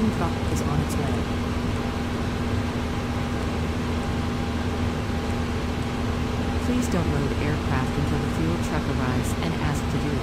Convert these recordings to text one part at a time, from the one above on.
fueling truck is on its way. Please don't load aircraft until the fuel truck arrives and ask to do it.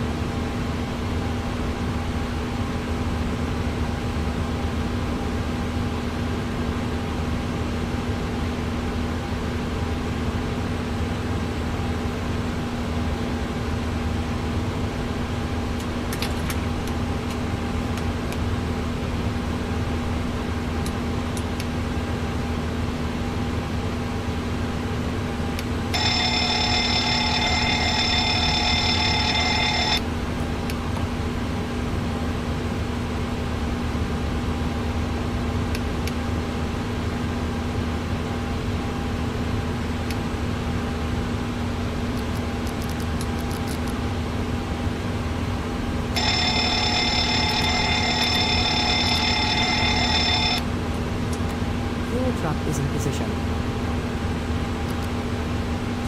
Is in position.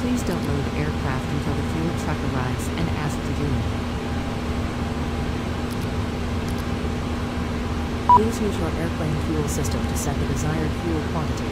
Please don't load aircraft until the fuel truck arrives and ask to do it. Please use your airplane fuel system to set the desired fuel quantity.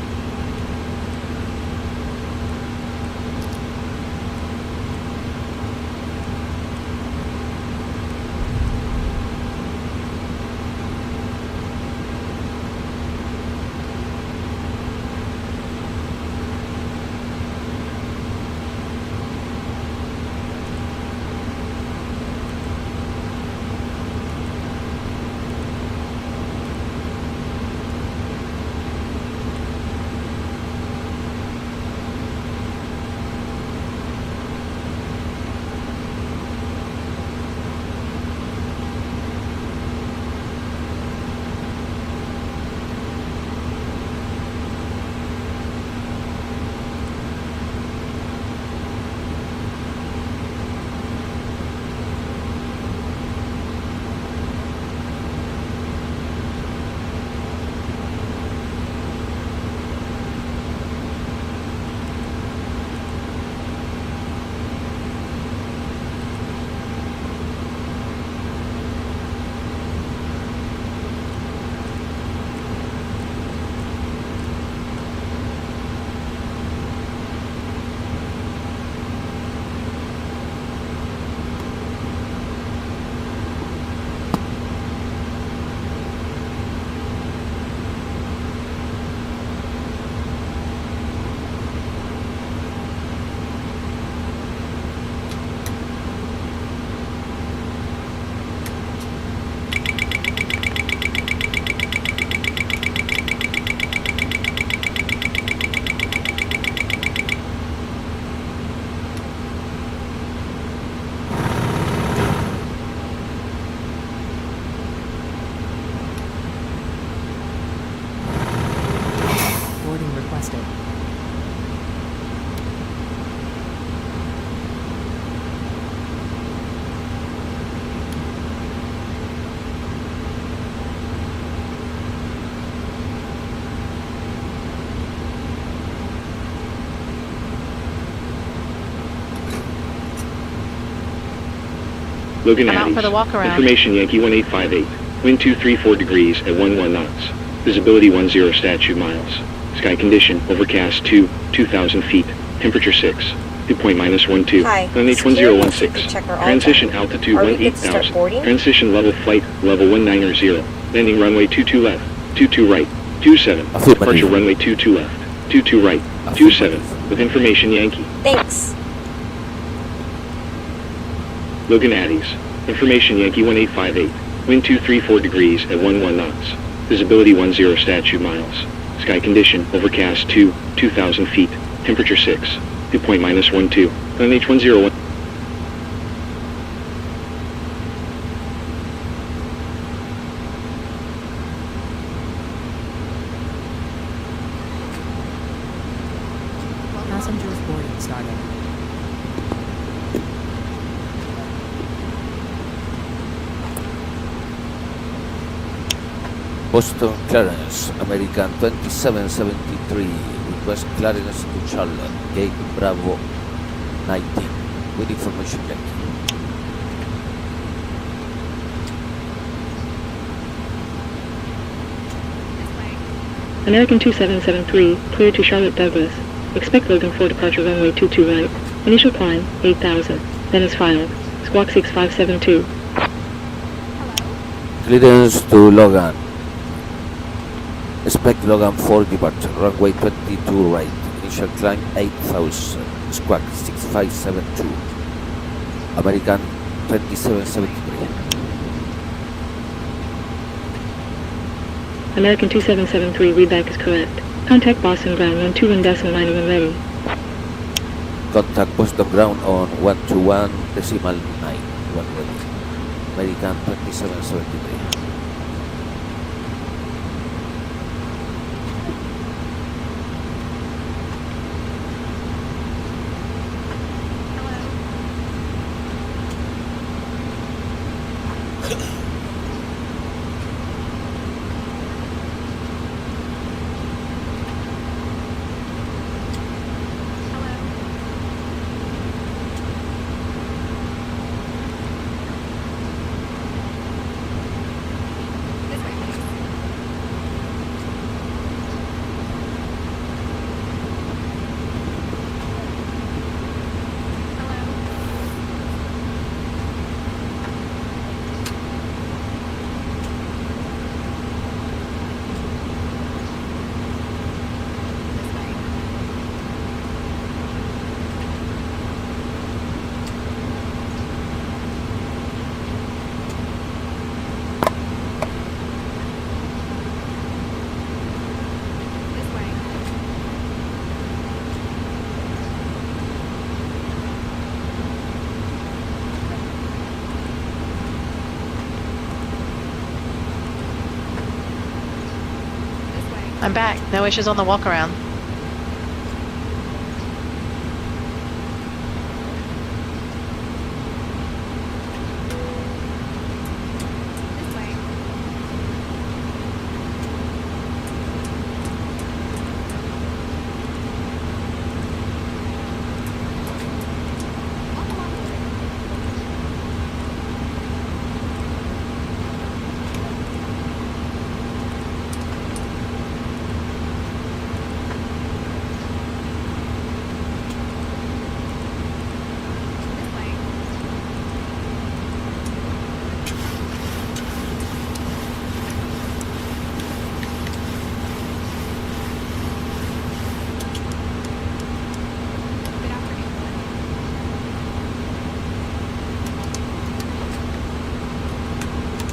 Requested. Logan I'm out Addies. for the walk around. Information Yankee 1858. Wind 234 degrees at 11 knots. Visibility 10 statute miles. Sky condition overcast 2000 feet. Temperature 6. Dew point -12. Hi. LNH Security 1016. check our Transition all-time. altitude Are we good to start 18,000. boarding? Transition level flight level 190. Landing runway 22 left. 22 right. 27. Departure runway 22 left. 22 right. 27. With information Yankee. Thanks. Logan Addies. Information Yankee 1858. Wind 234 degrees at 11 knots. Visibility 10 statute miles. Sky condition overcast 2000 feet. Temperature 6. Dew point -12. LNH 101. Passengers boarding started. Boston clearance, American 2773, request clearance to Charlotte, gate Bravo 19, with information Yankee. American 2773, clear to Charlotte Douglas. Expect Logan for departure runway 22 right. Initial climb, 8,000. Then is filed. Squawk 6572. Clearance to Logan. Expect Logan for departure. Runway 22 right. Initial climb 8,000. Squawk 6572. American 2773. American 2773, readback is correct. Contact Boston ground 121.9 when ready. Contact Boston ground on 121.9 when ready. American 2773. I'm back. No issues on the walk around.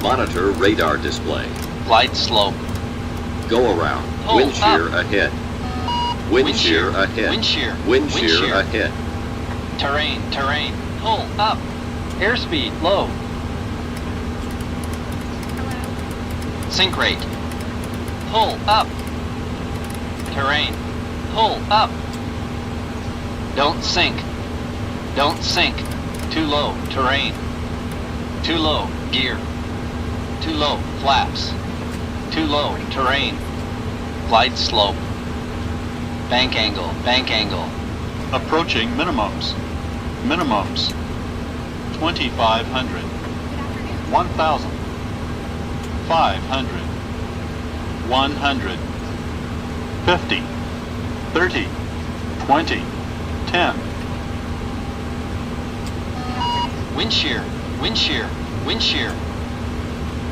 Monitor radar display. Glide slope. Go around. Pull Wind shear up. ahead. Wind shear ahead. Wind shear. Wind shear ahead. Terrain. Pull up. Airspeed low. Sink rate. Pull up. Terrain. Pull up. Don't sink. Too low. Terrain. Too low. Gear. Too low. Flaps. Too low. Terrain. Glide slope. Bank angle. Approaching minimums. 2,500. 1,000. 500. 100. 50. 30. 20. 10. Wind shear.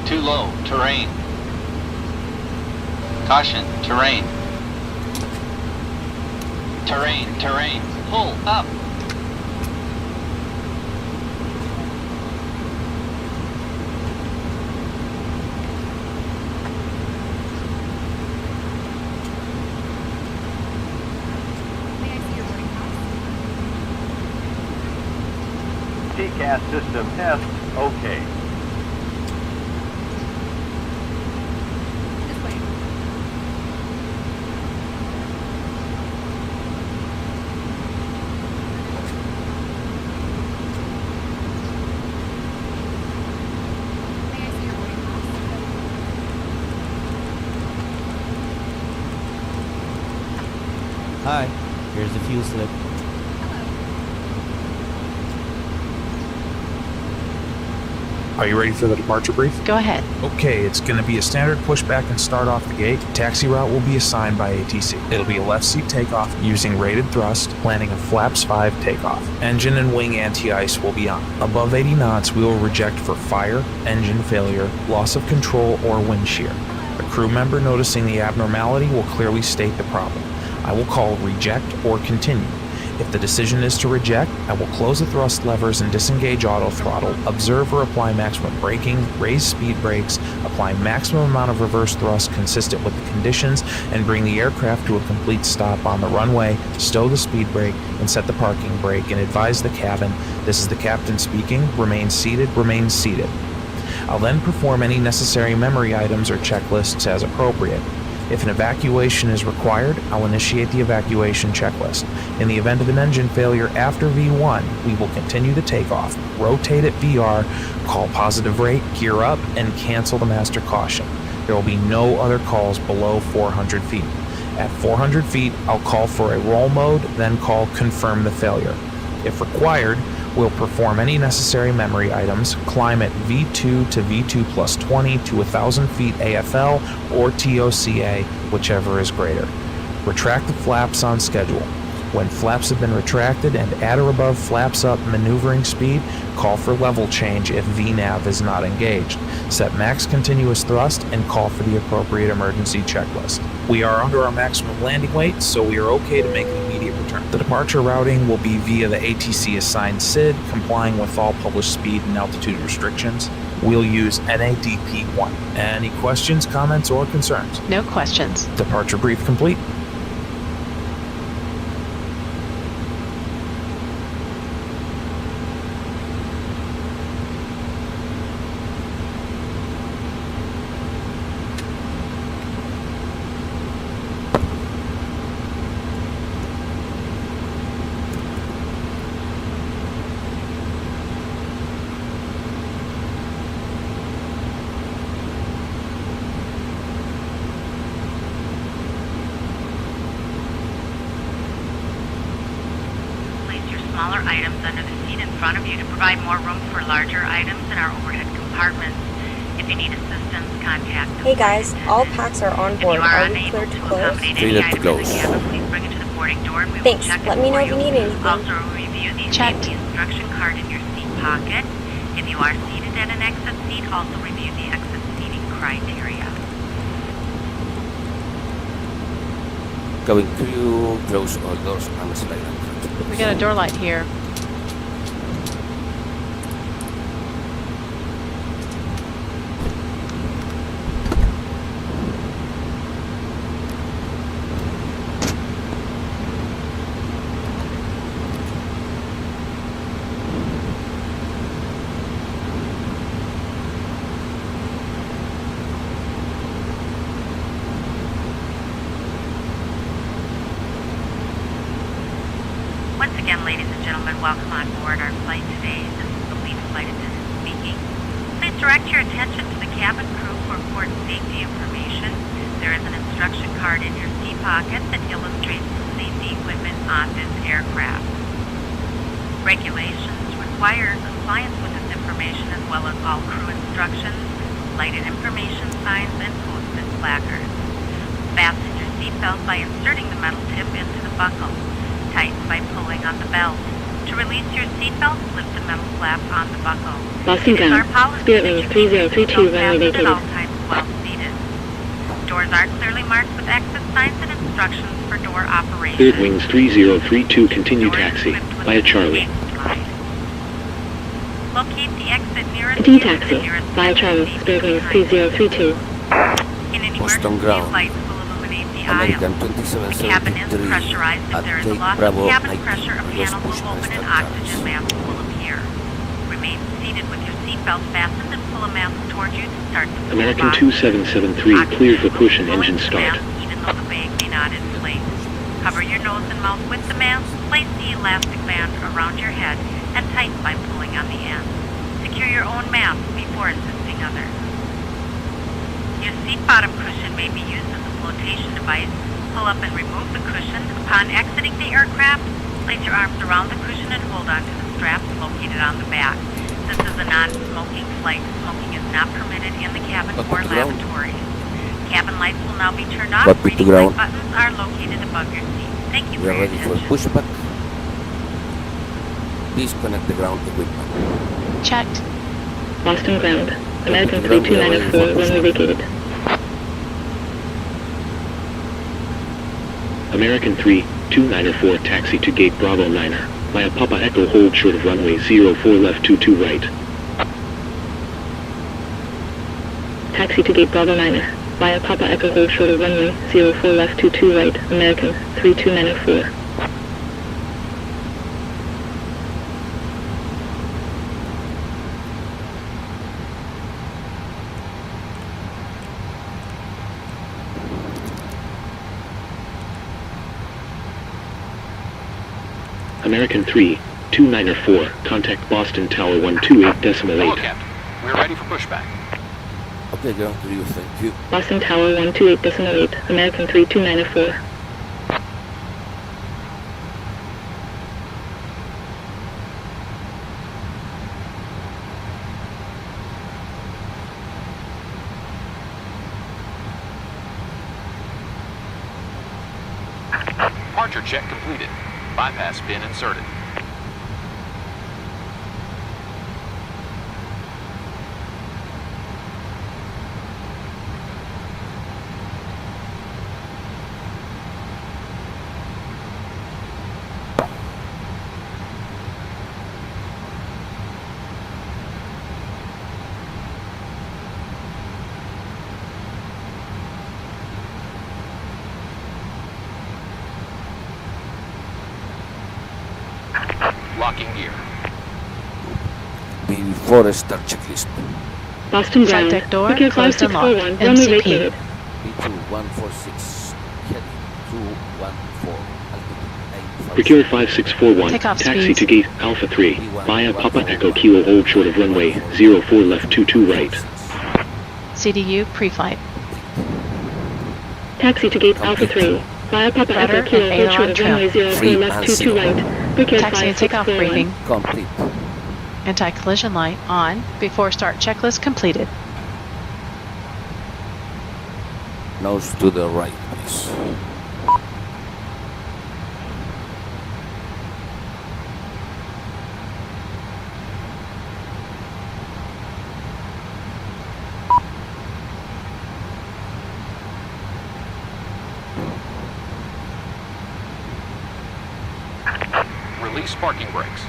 Too low. Terrain. Caution. Terrain. Pull up. TCAS system test, okay. Hi, here's the fuel slip. Are you ready for the departure brief? Go ahead. Okay, it's going to be a standard pushback and start off the gate. Taxi route will be assigned by ATC. It'll be a left seat takeoff using rated thrust, planning a flaps 5 takeoff. Engine and wing anti-ice will be on. Above 80 knots, we will reject for fire, engine failure, loss of control, or wind shear. A crew member noticing the abnormality will clearly state the problem. I will call reject or continue. If the decision is to reject, I will close the thrust levers and disengage auto throttle, observe or apply maximum braking, raise speed brakes, apply maximum amount of reverse thrust consistent with the conditions, and bring the aircraft to a complete stop on the runway, stow the speed brake, and set the parking brake, and advise the cabin, this is the captain speaking, remain seated, remain seated. I'll then perform any necessary memory items or checklists as appropriate. If an evacuation is required, I'll initiate the evacuation checklist. In the event of an engine failure after V1, we will continue the takeoff, rotate at VR, call positive rate, gear up, and cancel the master caution. There will be no other calls below 400 feet. At 400 feet, I'll call for a roll mode, then call confirm the failure. If required, we'll perform any necessary memory items, climb at V2 to V2 plus 20 to 1,000 feet AFL or TOCA, whichever is greater. Retract the flaps on schedule. When flaps have been retracted and at or above flaps up maneuvering speed, call for level change if VNAV is not engaged. Set max continuous thrust and call for the appropriate emergency checklist. We are under our maximum landing weight, so we are okay to make an immediate return. The departure routing will be via the ATC assigned SID, complying with all published speed and altitude restrictions. We'll use NADP-1. Any questions, comments, or concerns? No questions. Departure brief complete. Smaller items under the seat in front of you to provide more room for larger items in our overhead compartments. If you need assistance, contact the Hey guys, all packs are on board. If you are Are we unable cleared to to close? accommodate any items in the cabin, please bring it to the boarding door and we Thanks. will check Let it me for know if you need anything. Also, review the safety instruction card in your seat pocket. If you are seated at an exit seat, also review the exit seating criteria. Cabin crew, close all doors and slide on. We got a door light here. Once again, ladies and gentlemen, welcome on board our flight today. This is the lead flight attendant speaking. Please direct your attention to the cabin crew for important safety information. There is an instruction card in your seat pocket that illustrates the safety equipment on this aircraft. Regulations require compliance with this information as well as all crew instructions, lighted information signs, and posted placards. Fasten your seatbelt by inserting the metal tip into the buckle. Tighten by pulling on the belt. To release your seatbelt, lift the metal flap on the buckle. Boston It is our ground. policy Spirit that Wing you keep your 3032 seatbelt runway fastened at vacated. all times while seated. Doors are clearly marked with exit signs and instructions for door operation. Cleared wings 3032, continue taxi, via Charlie. Locate the exit nearest Continue you, taxi. the nearest Via Charlie. seat Spirit Wing behind. 3032. In an Boston emergency, ground. lights will illuminate the American aisle. The cabin is 2773 pressurized. If at there is a Take loss Bravo of cabin 90. pressure, a Reverse panel will push open and restart oxygen cars. mask will appear. Remain seated with your seatbelt fastened and pull a mask toward you to start the full American box. 2773, cleared for push and Pull engine into the start. mask even though the bag may not inflate. Cover your nose and mouth with the mask. Place the elastic band around your head and tighten by pulling on the end. Secure your own mask before assisting others. Your seat bottom cushion may be used as a flotation device. Pull up and remove the cushion. Upon exiting the aircraft, place your arms around the cushion and hold onto the straps located on the back. this is a non-smoking flight. Smoking is not permitted in the cabin Got or to ground. lavatory. Cabin lights will now be turned off. Got to Reading ground. light buttons are located above your seat. Thank you We for are your ready for attention. pushback. Please connect the ground equipment. Checked. Boston ground. American Ground, we are ready 3294, for runway vacated. American 3294 taxi to gate Bravo 9er. Via Papa Echo hold short of runway 04 left 22 right. Taxi to gate Bravo 9er. Via Papa Echo hold short of runway 04 left 22 right. American 3294. American 3294, contact Boston Tower 128.8. Hello, Captain. We're ready for pushback. Okay, ground crew, thank you. Boston Tower 128.8. American 3294. Departure check completed. Bypass pin inserted. Locking gear. Before start checklist. Boston Front ground. deck door Hotel closed and locked. 5641, runway MCP. vacated. B2146, heading 214, altitude 8,000. Procure 5641, Takeoff taxi speeds. to gate Alpha 3. Via Papa Echo Kilo hold short of runway 04 left 22 right. CDU pre-flight. Taxi to gate Alpha 3. Via Papa Rudder Echo Kilo and hold short aileron of trim. runway 04 Free left and 22 zero. right. Procure Taxi and takeoff 5641. briefing. Complete. Anti-collision light on. Before start checklist completed. Nose to the right, please. Release parking brakes.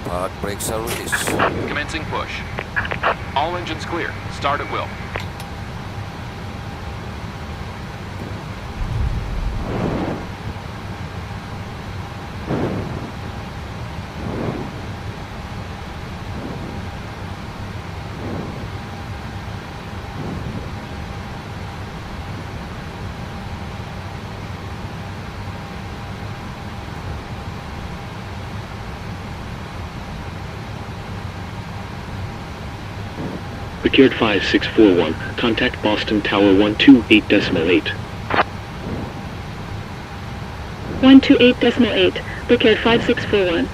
Park brakes are released. Commencing push. All engines clear. Start at will. Procured 5641, contact Boston Tower 128.8. 128.8. Procured 5641.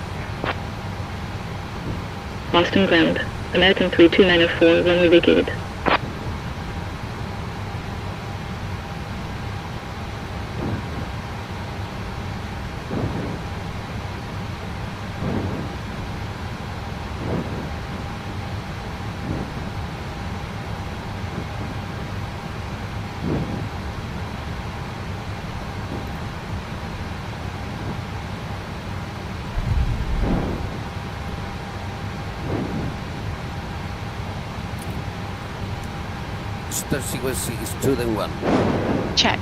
Boston ground. American 3294, runway vacated. Start sequence is 2 then 1. Check.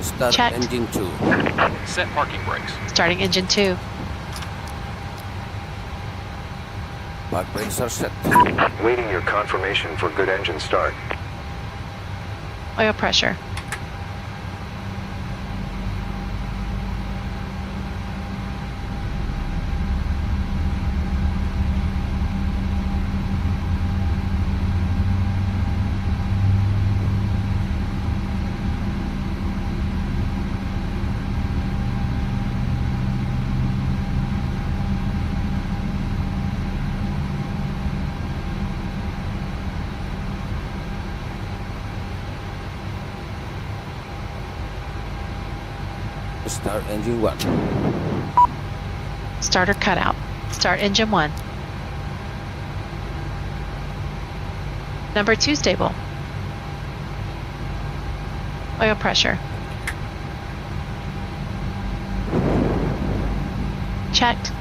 Start Checked. engine 2. Set parking brakes. Starting engine 2. Park brakes are set. Waiting your confirmation for good engine start. Oil pressure. Start engine 1. Starter cutout. Start engine 1. Number 2 stable. Oil pressure. Checked.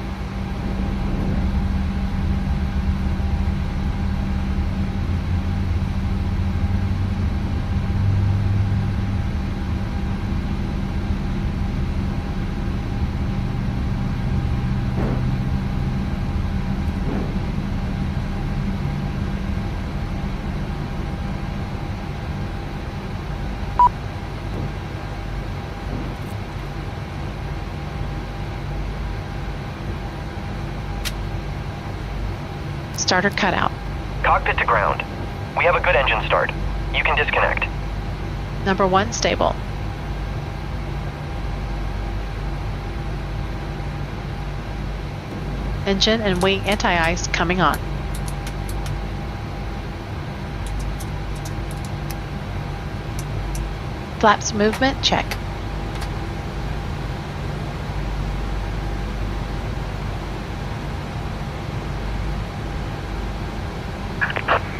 Starter cutout. Cockpit to ground. We have a good engine start. You can disconnect. Number 1 stable. Engine and wing anti-ice coming on. Flaps movement check.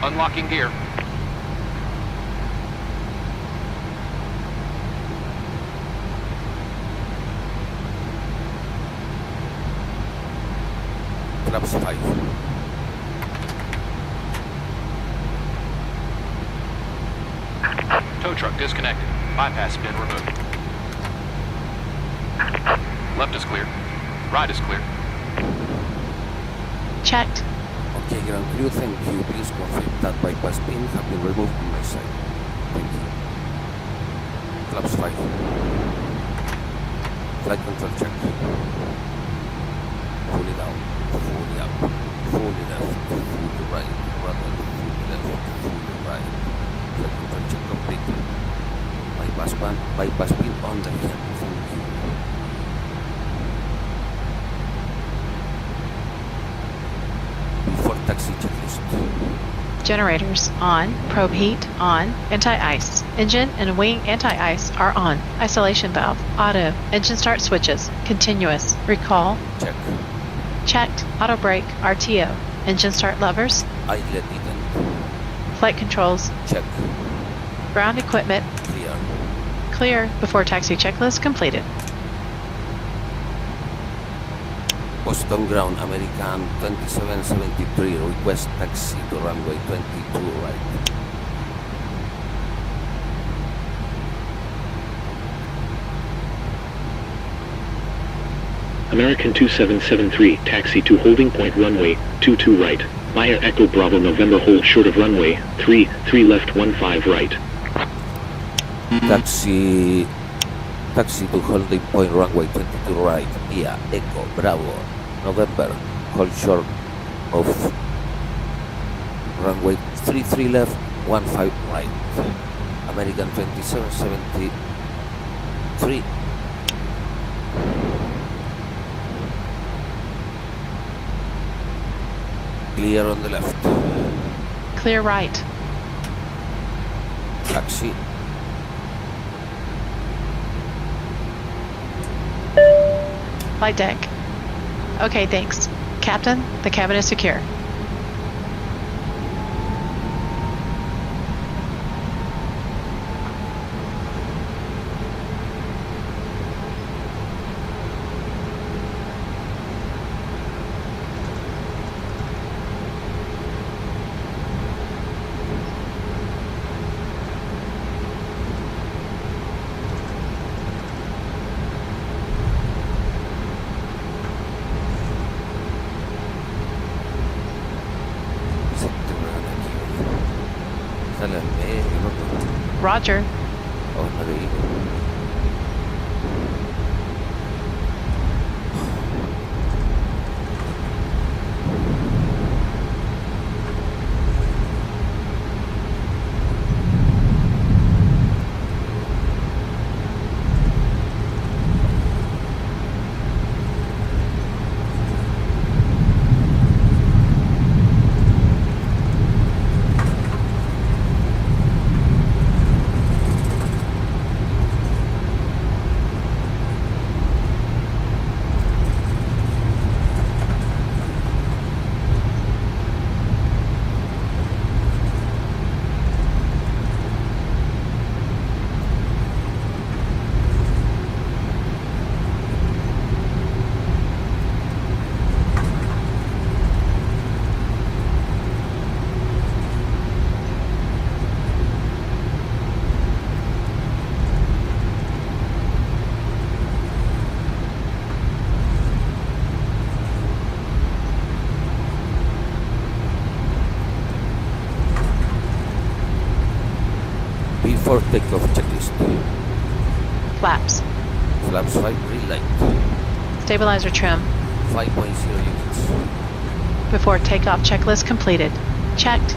Unlocking gear. Flaps 5. Tow truck disconnected. Bypass bin removed. Left is clear. Right is clear. Checked. Okay, ground crew, thank you. Please confirm that bypass pin have been removed on my side. Thank you. Flaps 5. Flight control check. Fully down, fully up, fully left, fully right, rudder, fully left, fully right. Flight control check completed. Bypass pin on the hand. Thank you. Before taxi checklist. Generators on. Probe heat on. Anti-ice. Engine and wing anti-ice are on. Isolation valve auto. Engine start switches continuous. Recall Check. checked. Auto brake RTO. Engine start levers. Idle hidden. Flight controls Check. ground equipment Clear. clear before taxi checklist completed. Boston ground, American 2773, request taxi to runway 22 right. American 2773, taxi to holding point runway 22 right. Via Echo Bravo November, hold short of runway 3 left 15 right. Taxi to holding point runway 22 right. Via Echo Bravo November, hold short of runway 33 left 15 right. American 2773. Clear on the left. Clear right. Taxi. Flight deck. Okay, thanks. Captain, the cabin is secure. Roger. Oh, narinig. Before takeoff checklist. Flaps. Flaps 5 green light. Stabilizer trim. 5.0 units. Before takeoff checklist completed. Checked.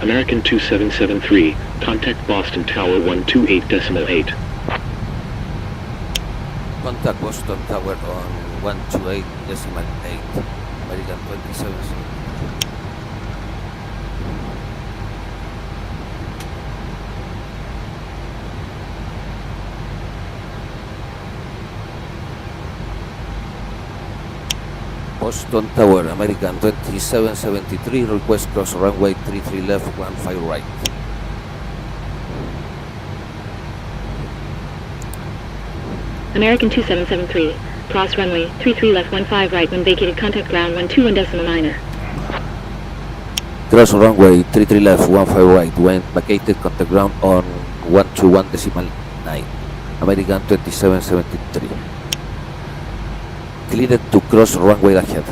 American 2773, contact Boston Tower 128.8. Contact Boston Tower on 128.8. American 2773. Boston Tower, American 2773, request cross runway 33 left, 15 right. American 2773, cross runway 33 left 15 right when vacated, contact ground 121.9. Cross runway 33 left, 15 right when vacated, contact ground on 121.9. American 2773. Cleared to cross runway ahead.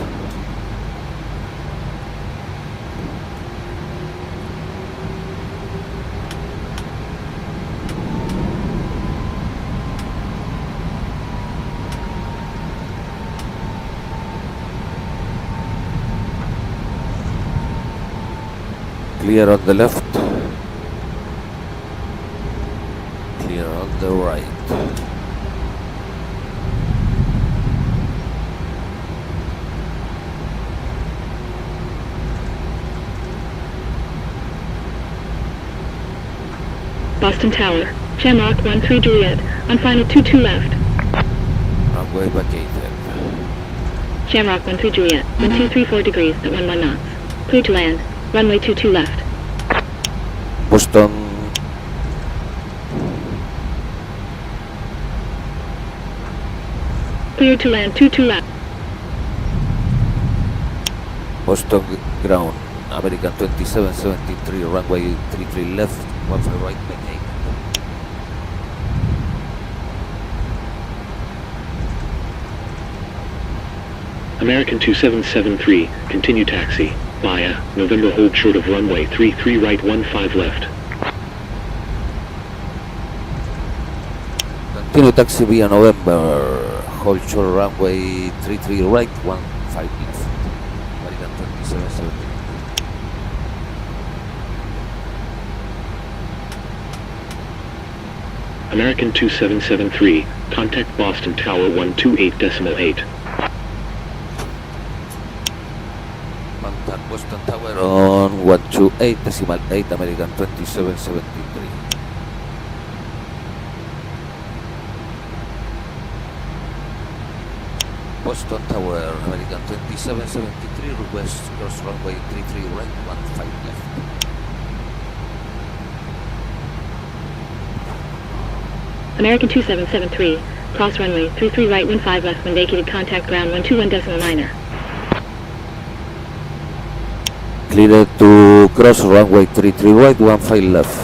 Clear on the left. Clear on the right. Boston Tower, Shamrock 13 Juliet, on final 22 left. Runway vacated. Shamrock 13 Juliet, 1234 degrees at 11 knots. Clear to land, runway 22 left. Boston. Clear to land 22 left. Boston ground, American 2773, runway 33 left, 15 right, vacate. American 2773, continue taxi, via, November hold short of runway 33 right 15 left. Continue taxi via November, hold short runway 33 right, 15 left. American 2773. American 2773, contact Boston Tower 128.8. Contact Boston Tower on 128.8, American 2773. Boston Tower, American 2773, request cross runway 33 right, 15 left. American 2773, cross runway 33 right 15 left when vacated, contact ground 121.9. Cleared to cross runway 33 right, 15 left.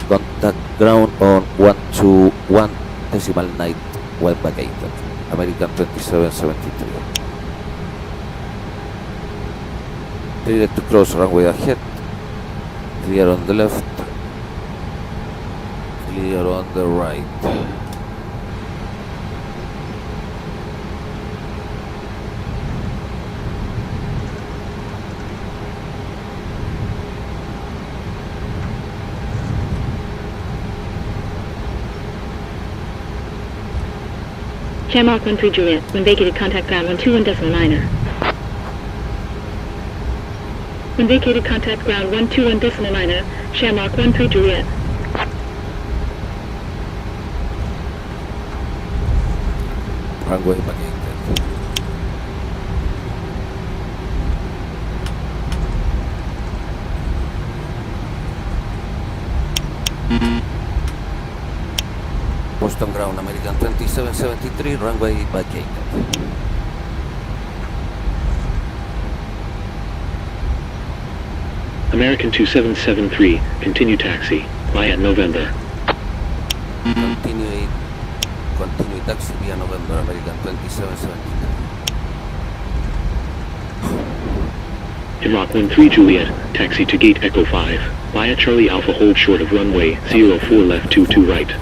Contact ground on 121.9 when vacated. American 2773. Cleared to cross runway ahead. Clear on the left. Clear on the right. Shamrock 13 Juliet, when vacated contact ground 121.9er. When vacated contact ground 121.9er, Shamrock 13 Juliet. Runway vacated. Boston ground, American 2773, runway vacated. American 2773, continue taxi, via November. Continue taxi via November, American 2773. Rock 13 Juliet, taxi to gate Echo 5, via Charlie Alpha hold short of runway 04 left 22 right.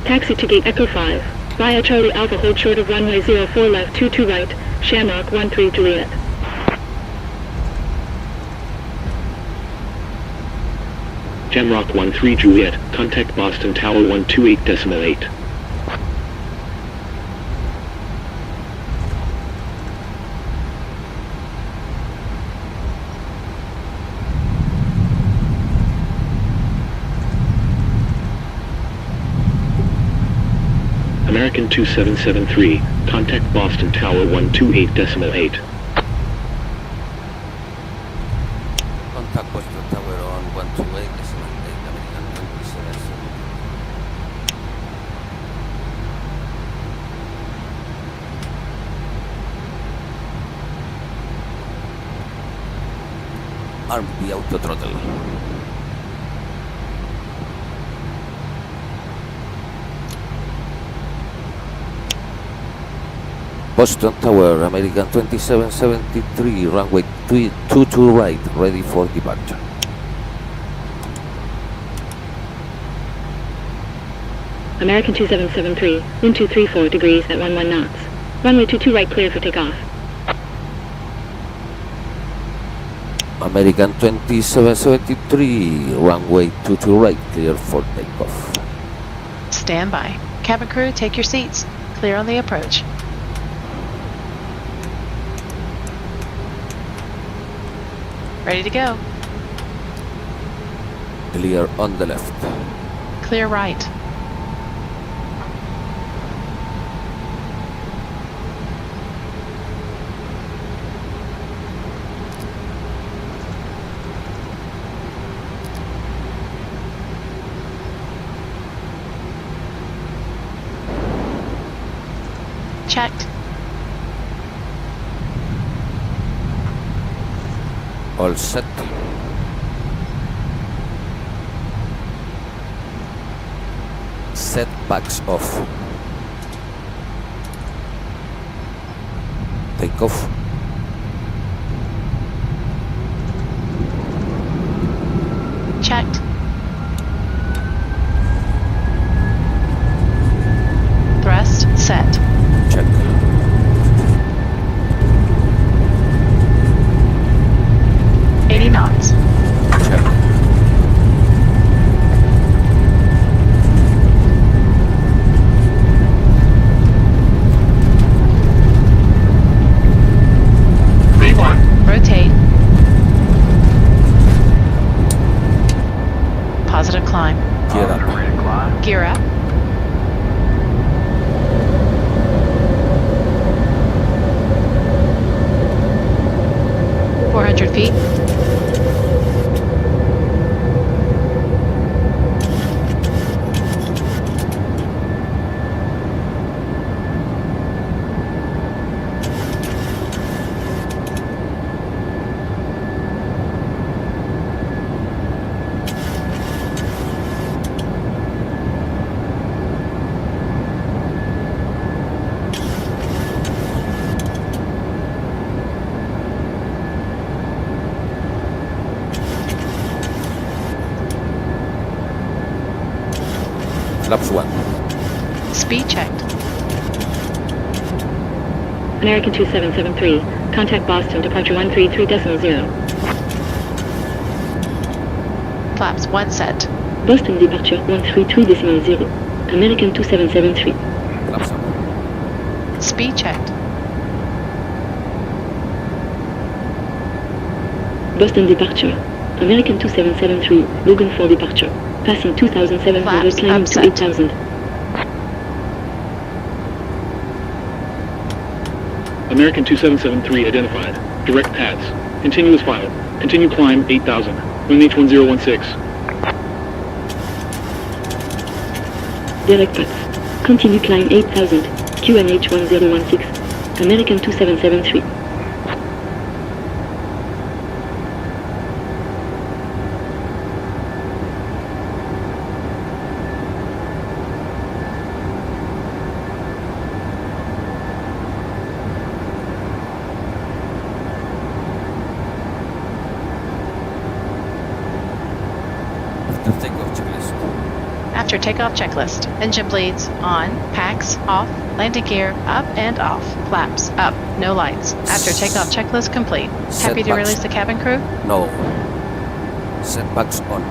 Taxi to gate Echo 5, via Charlie Alpha hold short of runway 04 left 22 right, Shamrock 13 Juliet. Jamrock 13 Juliet, contact Boston Tower 128.8. American 2773, contact Boston Tower 128.8. Contact Boston Tower on 128.8, American 2773. Arm the auto throttle. Boston Tower, American 2773, runway 22 right, ready for departure. American 2773, wind 234 degrees at 11 knots. Runway 22 right clear for takeoff. American 2773, runway 22 right, clear for takeoff. Stand by. Cabin crew, take your seats. Clear on the approach. Ready to go. Clear on the left. Clear right. Checked. All set. Set backs off. Take off. Checked. Thrust set. Check. Knots. Check. V1. Rotate. Positive climb. Gear up. Gear up. feet. Flaps 1. Speed checked. American 2773. Contact Boston, departure 133.0. Flaps 1 set. Boston, departure 133.0. American 2773. Speed checked. Boston departure. American 2773, Logan for departure. Passing 2,700, Flaps climbing to upset. 8,000. American 2773 identified. Direct paths. Continuous file. Continue climb 8,000. Wind H1016. Direct paths. Continue climb 8,000. QNH 1016. American 2773. After takeoff checklist. Engine bleeds on, packs off, landing gear up and off, flaps up, no lights. After takeoff checklist complete. Happy to Setbacks. release the cabin crew? No. Setbacks on.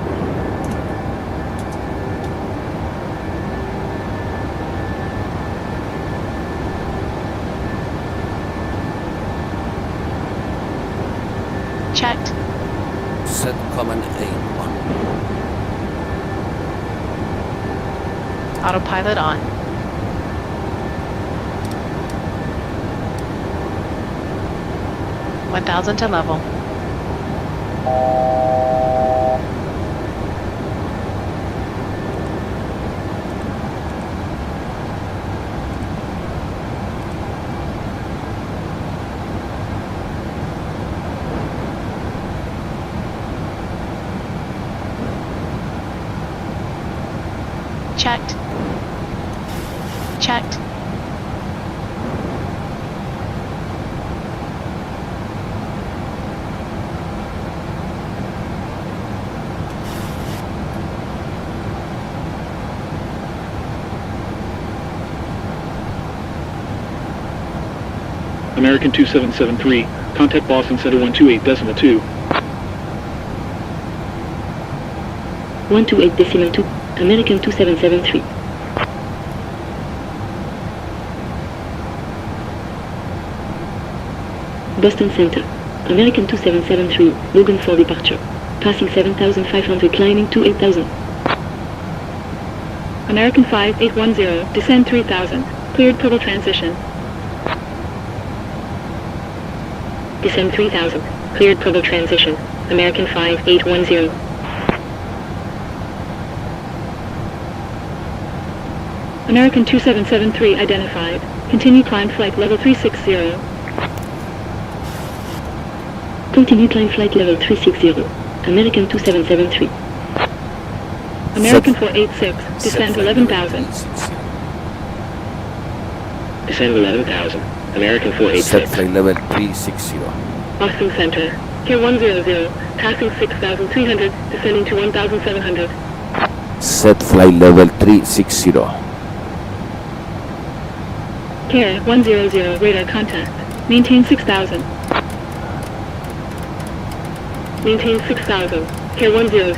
Checked. Set command aim on. Autopilot on. $1,000 to level. Checked. Checked. American 2773. Contact Boston Center 128.2. 128.2. American 2773. Boston Center. American 2773, Logan for departure. Passing 7,500, climbing to 8,000. American 5810, descend 3,000. Cleared total transition. Descend 3,000. Cleared probe transition. American 5810. American 2773 identified. Continue climb flight level 360. Continue climb flight level 360. American 2773. American 486, descend 11,000. Descend 11,000. American Set 486. flight level 360. Boston Center. Tier 100, passing 6,300, descending to 1,700. Set flight level 360. Care 100, radar contact. Maintain 6,000. Maintain 6,000. Care 100.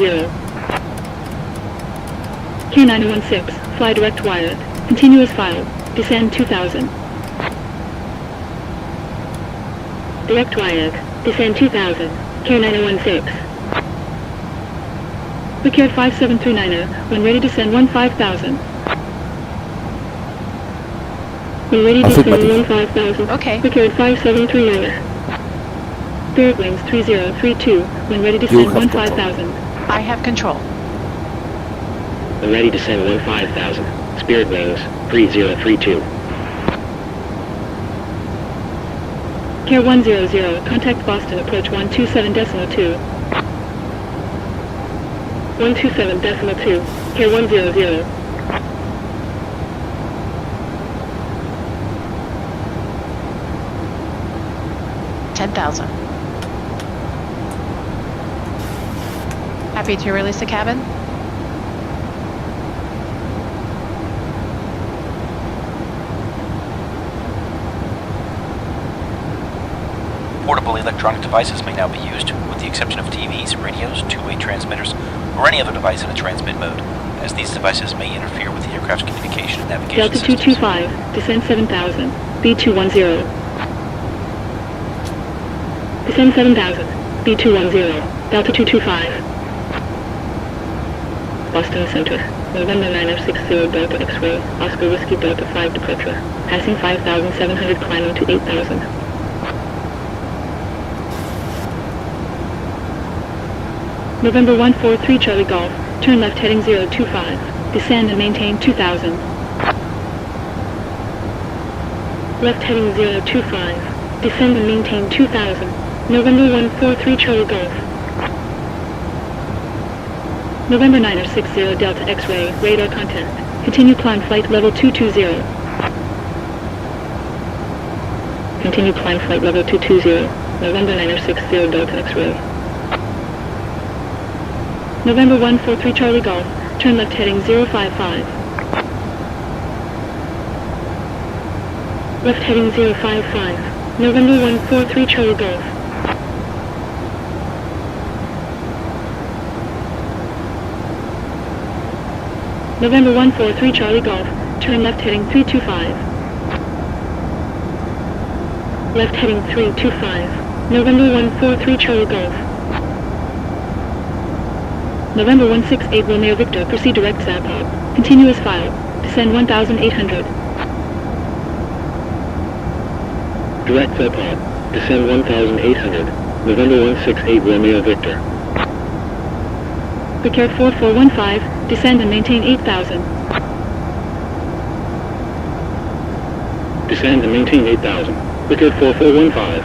Care 916, fly direct wired. Continuous file. Descend 2,000. Direct wired. Descend 2,000. Care 916. Wicked 5739er, when ready descend 15,000. When ready descend 15,000. Okay. Wicked 5739er. Spirit Wings 3032, when ready descend 15,000. I have control. When ready to send 15,000. Spirit Wings 3032. Care 100, contact Boston, approach 127.2. 127.2, Care 100. $10,000. Happy to release the cabin? Portable electronic devices may now be used, with the exception of TVs, radios, two-way transmitters, or any other device in a transmit mode. as these devices may interfere with the aircraft's communication and navigation Delta systems. 225, descend 7000, B210. Descend 7000, B210, Delta 225. Boston Center, November 9060 Delta X-ray, Oscar Whiskey Delta 5 departure, passing 5,700 climbing to 8,000. November 143 Charlie Golf, turn left heading 025, descend and maintain 2,000. Left heading 025, descend and maintain 2,000. November 143 Charlie Golf. November 9060 Delta X-ray, radar contact. Continue climb flight level 220. Continue climb flight level 220. November 9060 Delta X-ray. November 143 Charlie Golf, turn left heading 055. Left heading 055. November 143 Charlie Golf. November 143 Charlie Golf, turn left heading 325. Left heading 325. November 143 Charlie Golf. November 168 Romeo Victor, proceed direct Zapod. Continuous file. Descend 1,800. Direct Zapod. Descend 1,800. November 168 Romeo Victor. Precare 4415, descend and maintain 8,000. Descend and maintain 8,000. Precare 4415.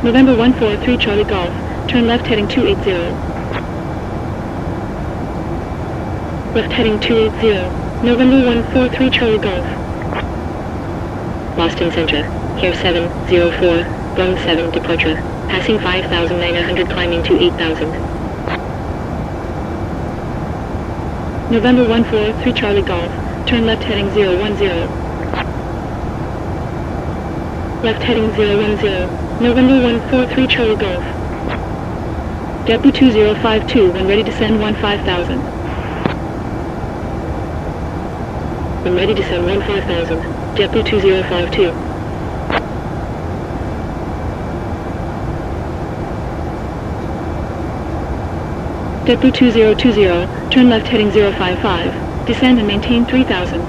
November 143 Charlie Golf, turn left heading 280. Left heading 280. November 143 Charlie Golf. Boston Center, here 704, Boeing 7 departure, passing 5,900 climbing to 8,000. November 143 Charlie Golf, turn left heading 010. Left heading 010. November 143 Charlie Golf. Depot 2052 when ready to send 15,000. When ready to send 15,000. Depot 2052. Depot 2020, turn left heading 055, descend and maintain 3,000.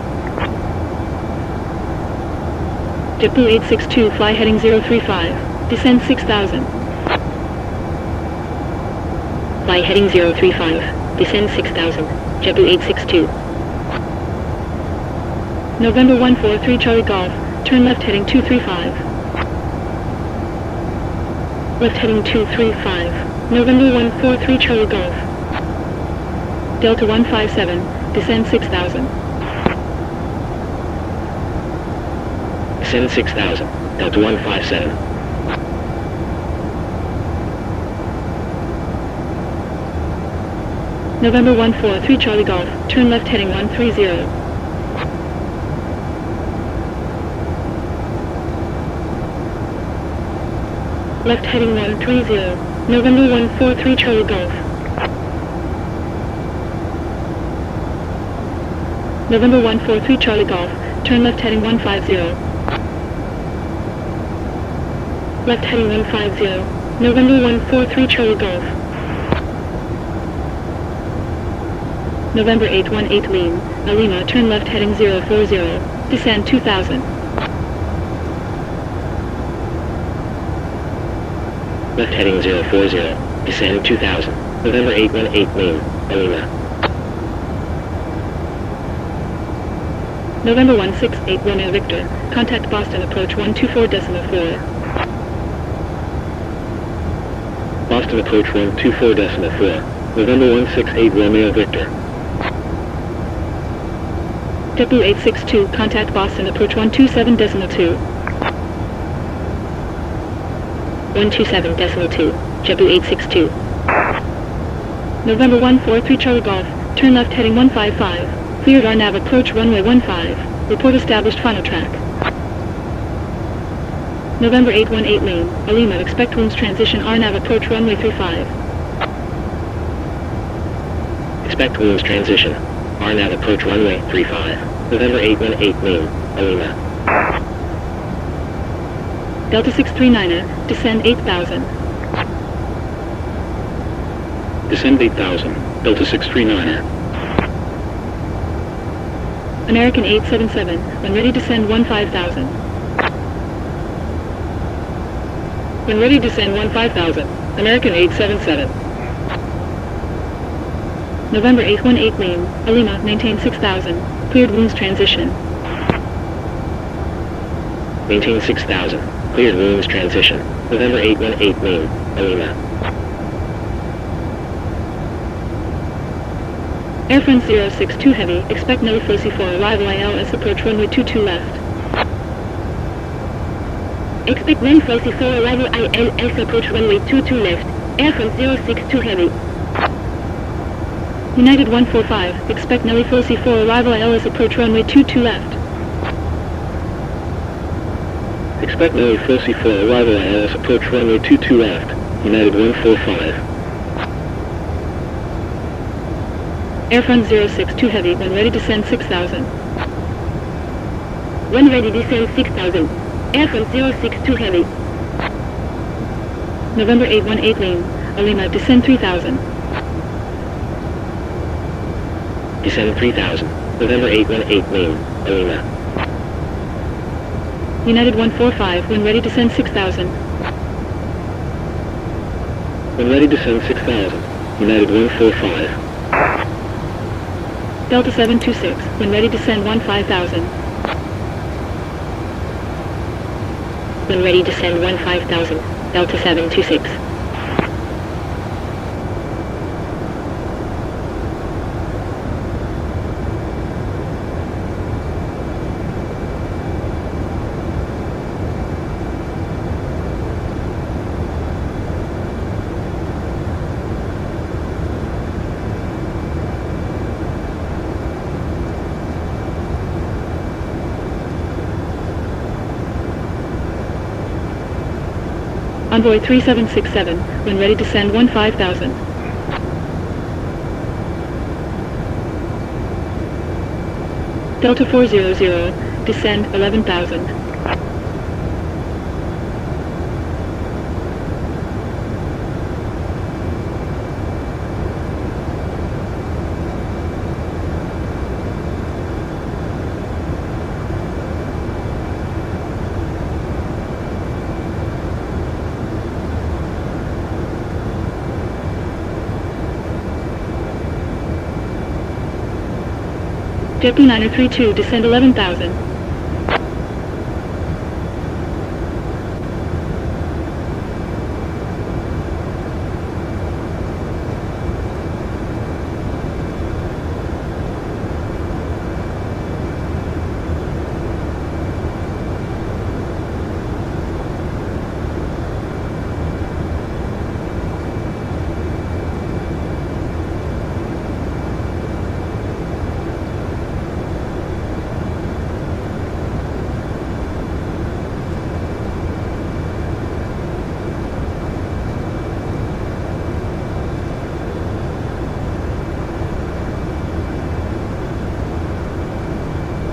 Depot 862, fly heading 035, descend 6,000. Fly heading 035, descend 6,000, Depot 862. November 143 Charlie Golf, turn left heading 235. Left heading 235, November 143 Charlie Golf. Delta 157, descend 6,000. Descend 6,000. Delta 157. November 143 Charlie Golf, turn left heading 130. Left heading 130. November 143 Charlie Golf. November 143 Charlie Golf, turn left heading 150. Left heading 150. November 143 Charlie Golf. November 818 Lean, Alima, turn left heading 040, descend 2,000. Left heading 040, descend 2,000. November 818 Lean, Alima. November 168 Romeo Victor, contact Boston approach 124.4. Boston approach 124.4. November 168 Romeo Victor. Depot 862, contact Boston approach 127.2. 127.2, Depot 862. November 143 Charlie Golf, turn left heading 155. Cleared RNAV approach runway 15. Report established final track. November 818 Lean, Alima, expect winds transition RNAV approach runway 35. Expect winds transition. RNAV approach runway 35. November 818 main, Alima. Delta 639er, descend 8,000. Descend 8,000, Delta 639er. American 877, when ready descend 15,000. When ready descend 15,000, American 877. November 818 main, Alima, maintain 6,000, cleared winds transition. Maintain 6,000, cleared winds transition. November 818 main, Alima. Air France 062 heavy, expect no Fosi for arrival ILS approach runway 22 left. Expect no Fosi for arrival ILS approach runway 22 left. Air France 062 heavy. United 145, expect no Fosi for arrival ILS approach runway 22 left. Expect no Fosi for arrival ILS approach runway 22 left. United 145. Air France 062 heavy, when ready descend 6,000. When ready descend 6,000. Air France 062 heavy. November 818 lane, Alima, descend 3,000. Descend 3,000. November 818 main, Alima. United 145, when ready descend 6,000. When ready descend 6,000. United 145. Delta 726, when ready descend 15,000. When ready descend 15,000, Delta 726. Envoy 3767, when ready descend 15,000. Delta 400, descend 11,000. JetBlue 932, descend 11,000.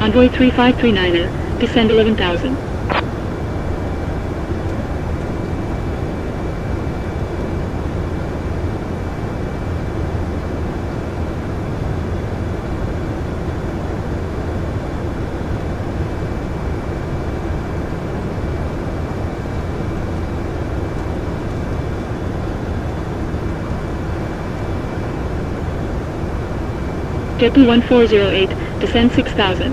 Envoy 3539er, descend 11,000. JetBlue 1408, descend 6,000.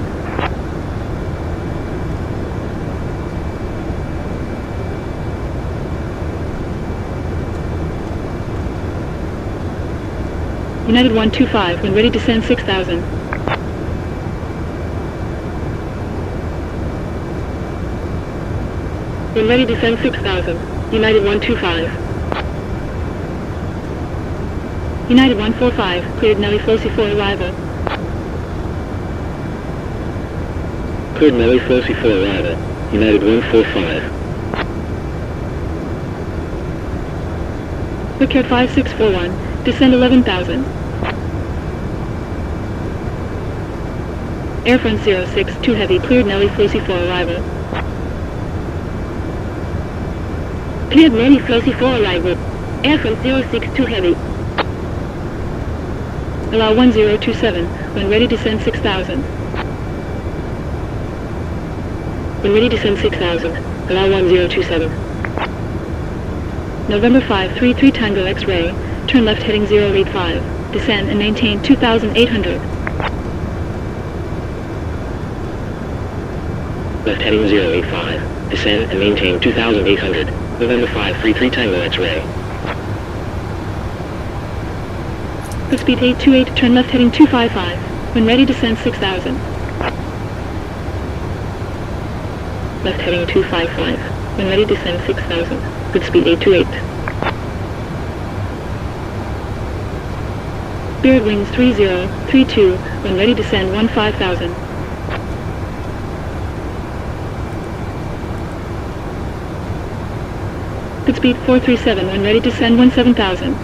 United 125, when ready descend 6,000. When ready descend 6,000. United 125. United 145, cleared Nelly Flossy for arrival. Cleared Nelly Flossy for arrival. United 145. Quick Air 5641, descend 11,000. Air Front 062 Heavy, cleared Nelly Flosey for arrival. Cleared Nelly Flosey for arrival. Air Front 062 Heavy. Allow 1027, when ready descend 6000. When ready descend 6000, allow 1027. November 533 Tango X-Ray, turn left heading 085, descend and maintain 2800. Left heading 085, descend and maintain 2800. November 533 Tango X-Ray. Good speed 828, turn left heading 255, when ready descend 6000. Left heading 255, when ready descend 6000. Good speed 828. Spirit wings 3032, when ready descend 15000. Good speed 437, when ready descend 17000.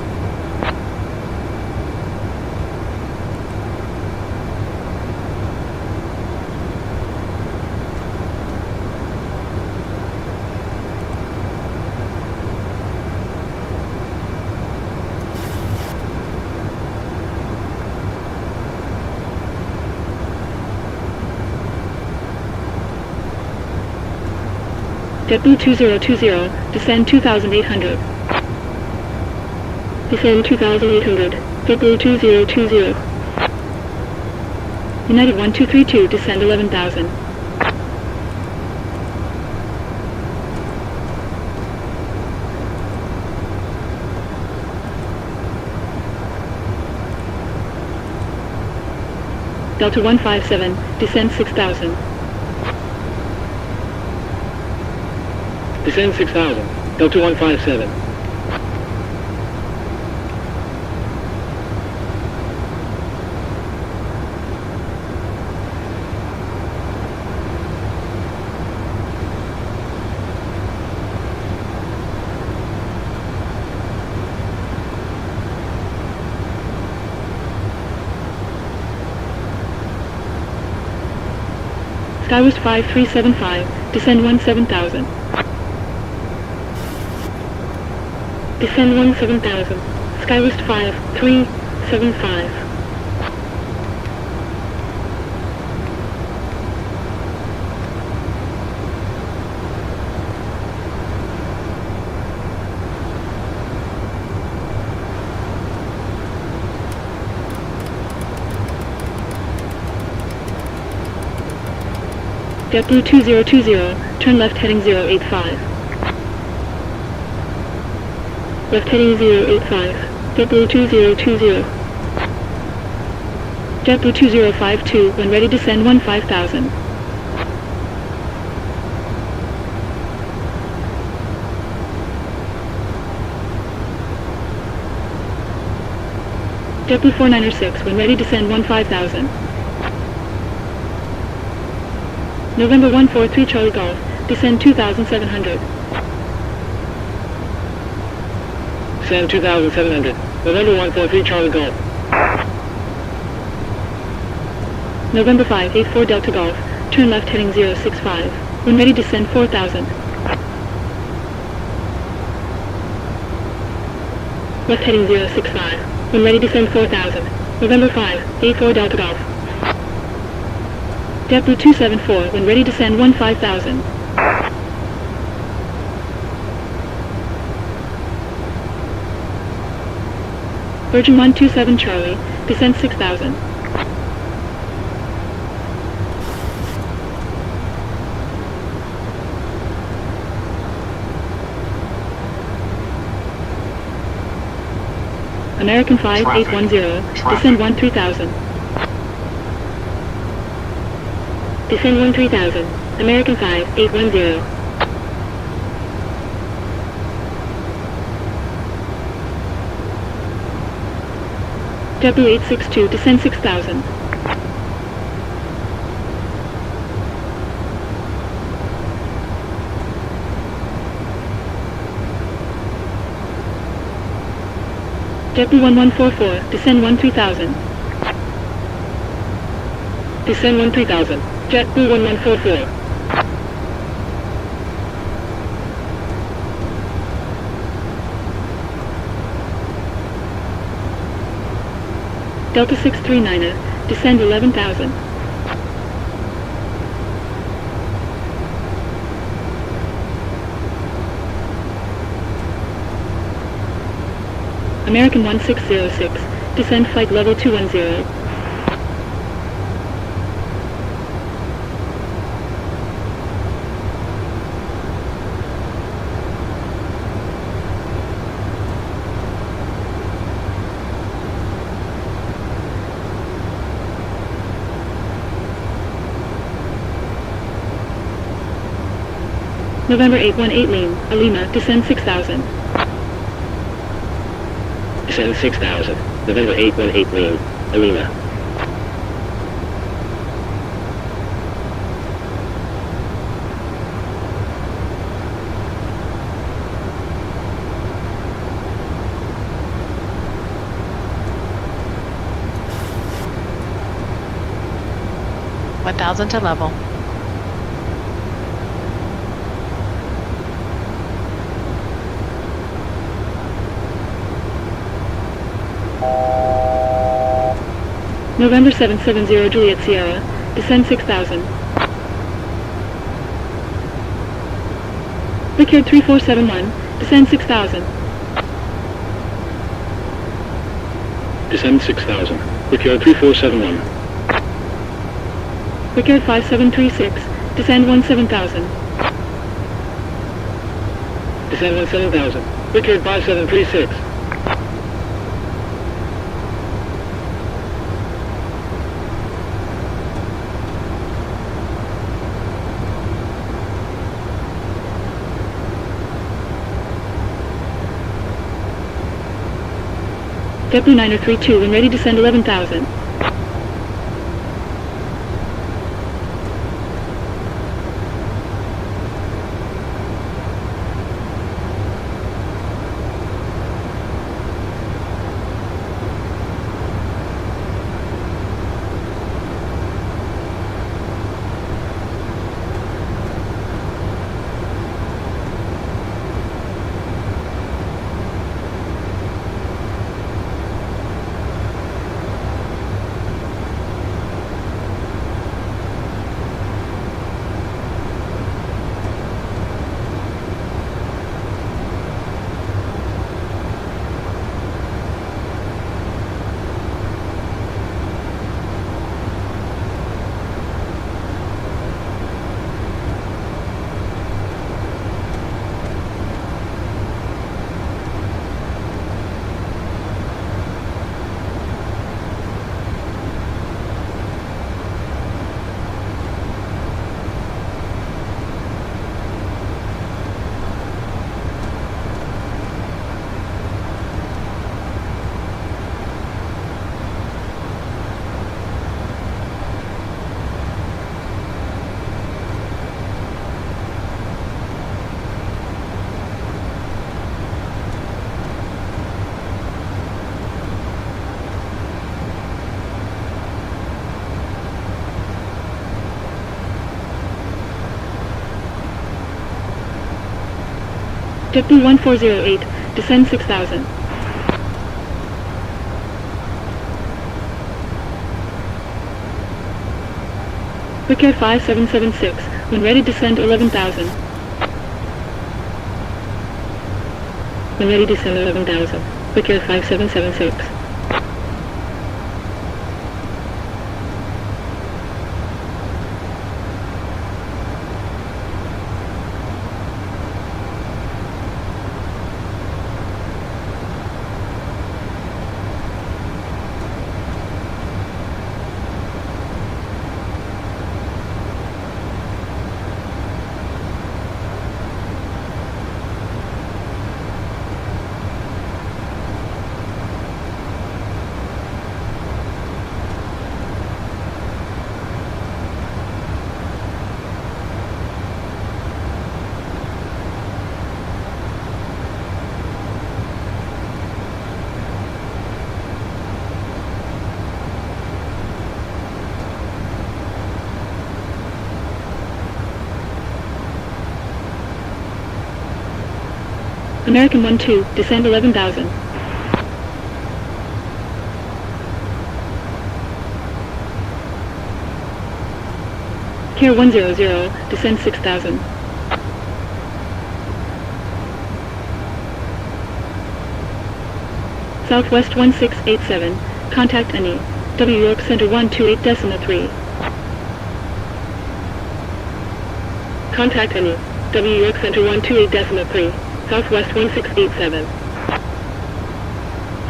JetBlue 2020, descend 2800. Descend 2800. JetBlue 2020. United 1232, descend 11,000. Delta 157, descend 6000. Descend 6000. Delta 157. Skywest 5375, descend 17,000. Descend 17,000. Skywest 5375. JetBlue 2020, turn left heading 085. Left heading 085, JetBlue 2020. JetBlue 2052, when ready descend 15,000. JetBlue 496, when ready descend 15,000. November 143 Charlie Golf, descend 2,700. Descend 2,700. November 143 Charlie Golf. November 584 Delta Golf, turn left heading 065. When ready descend 4,000. Left heading 065. When ready descend 4,000. November 584 Delta Golf. JetBlue 274, when ready descend 15,000. Virgin 127 Charlie, descend 6,000. American 5810, descend 13,000. Descend 13,000, American 5810. JetBlue 862, descend 6,000. JetBlue 1144, descend 13,000. Descend 13,000. JetBlue 1144. Delta 639er, descend 11,000. American 1606, descend flight level 210. November 818 Lima, descend 6,000. Descend 6,000. November 818 Lima. One thousand to level. November 770 Juliet Sierra, descend 6,000. Vicard 3471, descend 6,000. Descend 6,000. Vicard 3471. Vicard 5736, descend 17,000. Descend 17,000. Vicard 5736. JetBlue 9032, when ready, descend 11,000. JetBlue 1408, descend 6,000. Vicard 5776, when ready, descend 11,000. When ready, descend 11,000. Vicard 5776. American 12, descend 11,000. Care 100, descend 6,000. Southwest 1687, contact any. W York Center 128.3. Contact any. W York Center 128.3, Southwest 1687.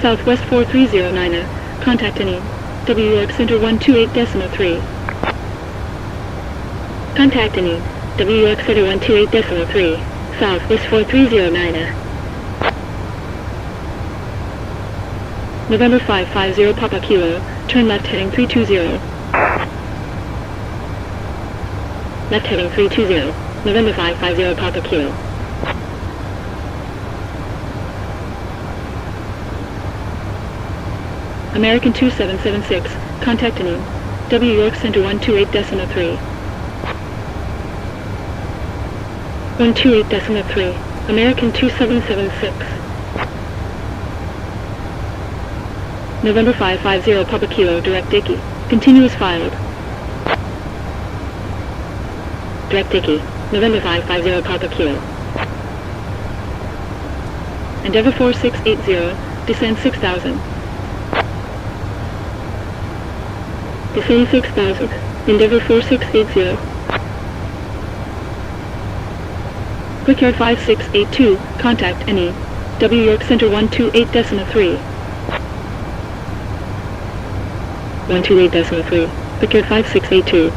Southwest 4309, contact any. W York Center 128.3. Contact any. W York Center 128.3, Southwest 4309. November 550 Papa Kilo, turn left heading 320. Left heading 320, November 550 Papa Kilo. American 2776, contact any. W York Center 128.3. 128.3, American 2776. November 550 Papa Kilo, direct Dickey. Continuous filed. Direct Dickey, November 550 Papa Kilo. Endeavor 4680, descend 6,000. Descend 6,000, Endeavor 4680. Brickyard 5682, contact any. W York Center 128.3. 128.3, Brickyard 5682.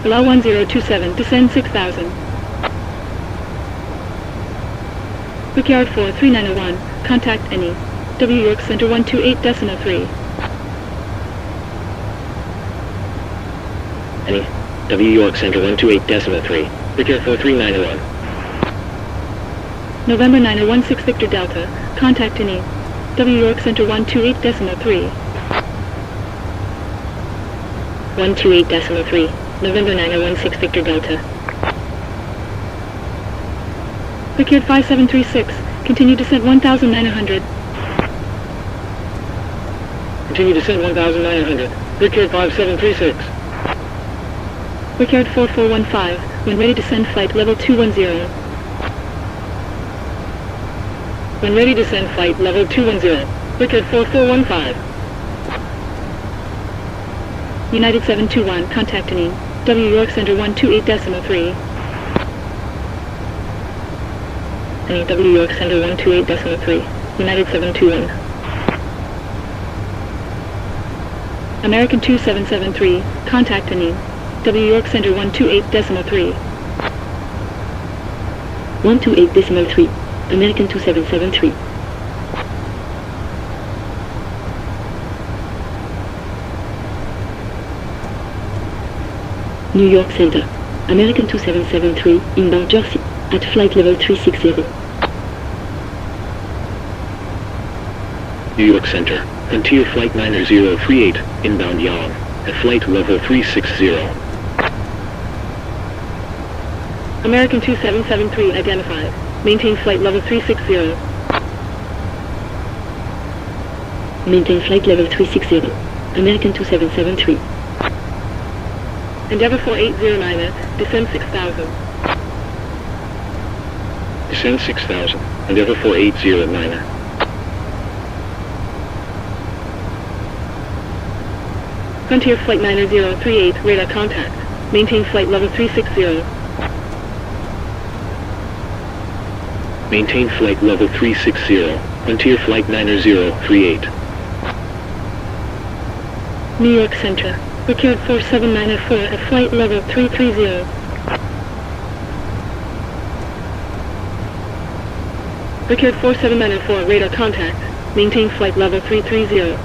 Allow 1027, descend 6,000. Brickyard 43901, contact any. W York Center 128.3. Any. W York Center 128.3. Brickyard 43901. November 9016 Victor Delta, contact any. W York Center 128.3. 128.3. November 9016 Victor Delta. Brickyard 5736, continue descent 1,900. Continue descent 1,900. Brickyard 5736. Brickyard 4415, when ready descend flight level 210. When ready descend flight level 210. Brickyard 4415. United 721, contact any. W York Center 128.3. Any W York Center 128.3. United 721. American 2773, contact any. W York Center 128.3. 128.3. American 2773. New York Center, American 2773, inbound Jersey, at flight level 360. New York Center, Frontier Flight 9038, inbound Yang, at flight level 360. American 2773 identified. Maintain flight level 360. Maintain flight level 360. American 2773. Endeavor 4809, descend 6,000. Descend 6,000. Endeavor 4809. Frontier Flight 9038, radar contact. Maintain flight level 360. Maintain flight level 360. Frontier Flight 9038. New York Center, Brickyard 4794 at flight level 330. Brickyard 47904, radar contact. Maintain flight level 330.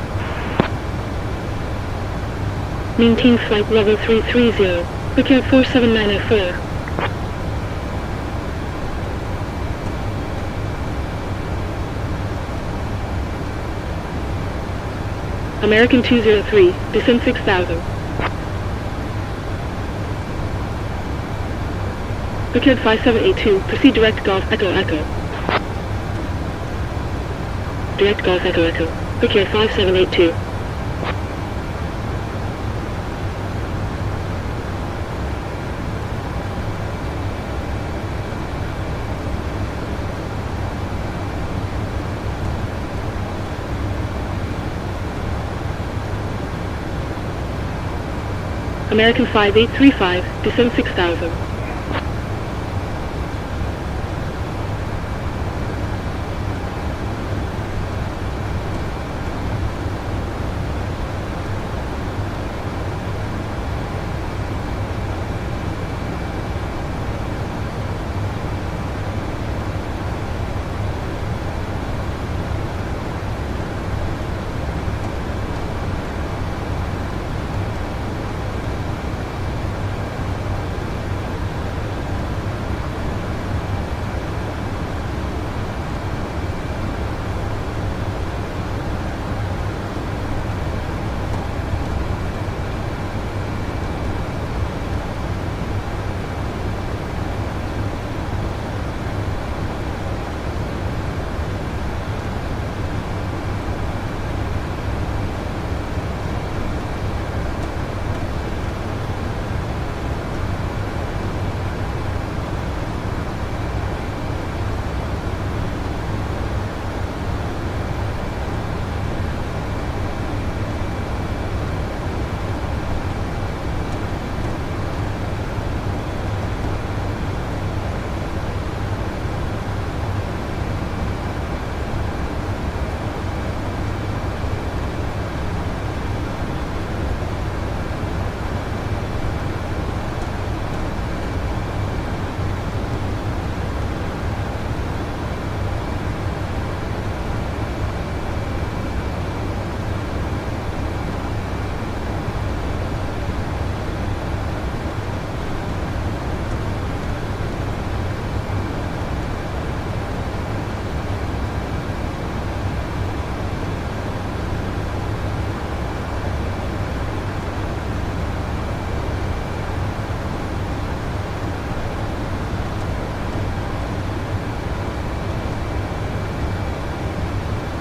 Maintain flight level 330. Brickyard 47904. American 203, descend 6,000. Brickyard 5782, proceed direct Golf Echo Echo. Direct Golf Echo Echo. Brickyard 5782. American 5835, descend 6,000.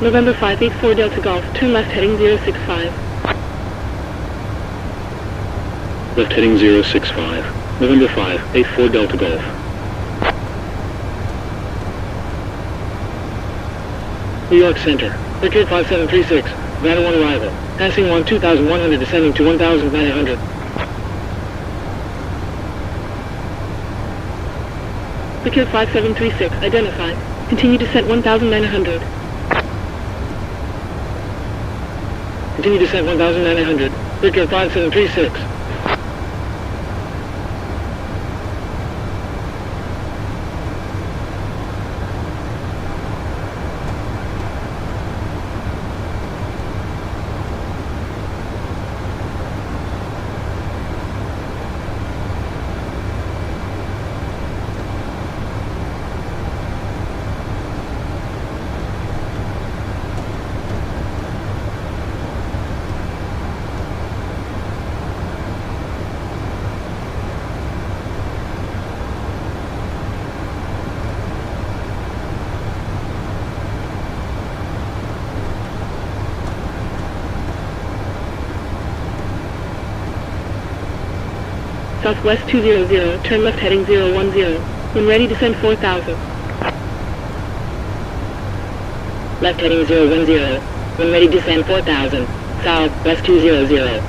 November 584 Delta Golf, turn left heading 065. Left heading 065. November 584 Delta Golf. New York Center. Brickyard 5736. Van 1 arrival. Passing 2,100, descending to 1,900. Brickyard 5736, identified. Continue descent 1,900. Continue descent 1,900. Brickyard 5736. Southwest 200, turn left heading 010. When ready, descend 4,000. Left heading 010. When ready, descend 4,000. Southwest 200.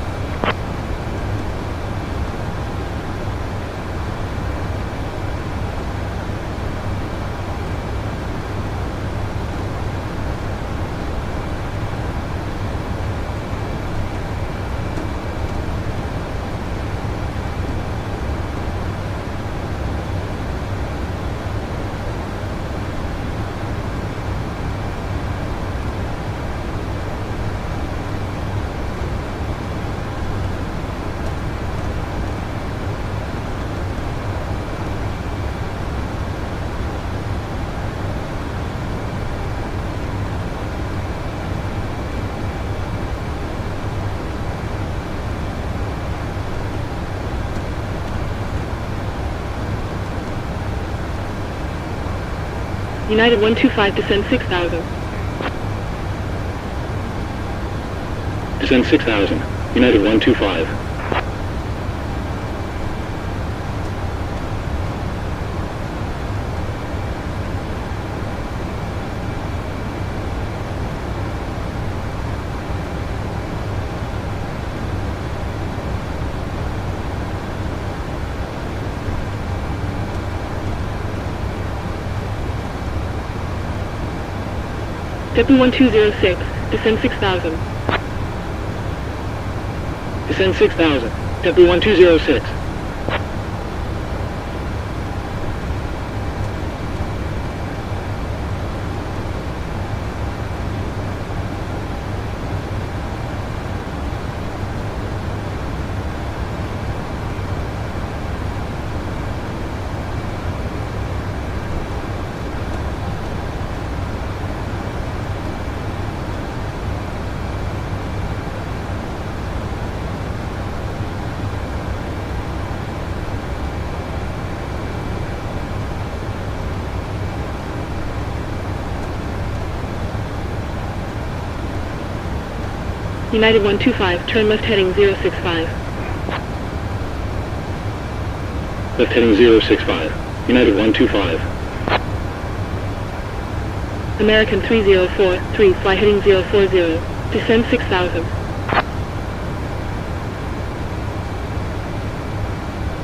United 125, descend 6,000. Descend 6,000. United 125. W1206, descend 6,000. Descend 6,000. W1206. United 125, turn left heading 065. Left heading 065. United 125. American 3043, fly heading 040, descend 6,000.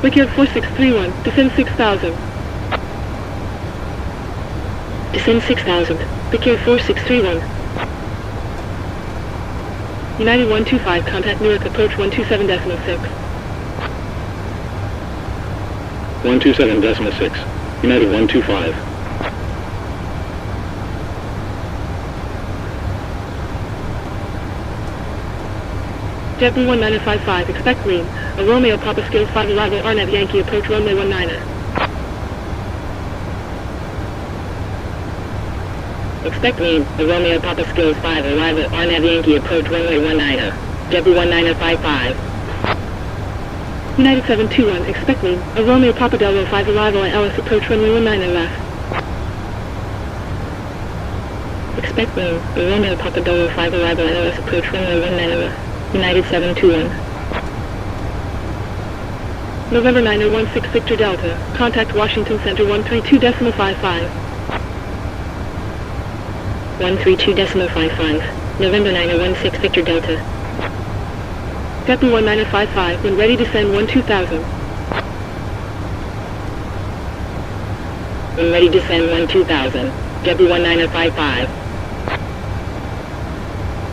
Wicked 4631, descend 6,000. Descend 6,000, Wicked 4631. United 125, contact Newark, approach 127.6. 127.6. United 125. JetBlue 1955, expect green. A Romeo Papa Scale 5 arrival, RNAV Yankee, approach runway 19er. Expect green. A Romeo Papa Skills 5, arrive at RNAV Yankee, approach runway 19er. JetBlue 1955. United 721, expect green. A Romeo Papa Delta 5, arrival at Ellis, approach runway 19er left. Expect green. A Romeo Papa Delta 5, arrival at Ellis, approach runway 19er left. United 721. November 9016 Victor Delta. Contact Washington Center 132.55. 132.55. November 9016 Victor Delta. JetBlue 1955, when ready descend 12,000. When ready descend 12,000. JetBlue 1955.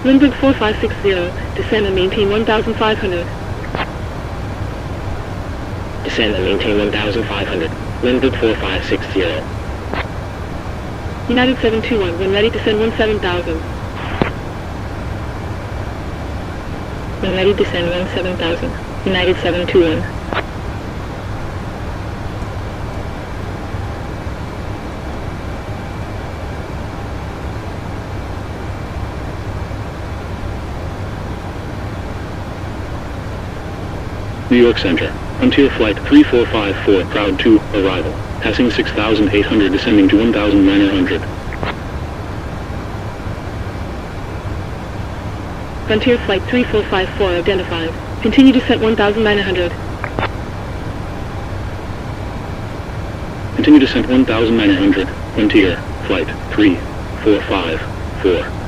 Lindbergh 4560, descend and maintain 1,500. Descend and maintain 1,500. Lindbergh 4560. United 721, when ready descend 17,000. When ready descend 17,000. United 721. New York Center. Frontier Flight 3454, Proud 2, arrival. Passing 6,800, descending to 1,900. Frontier Flight 3454, identified. Continue descent 1,900. Continue descent 1,900. Frontier Flight 3454.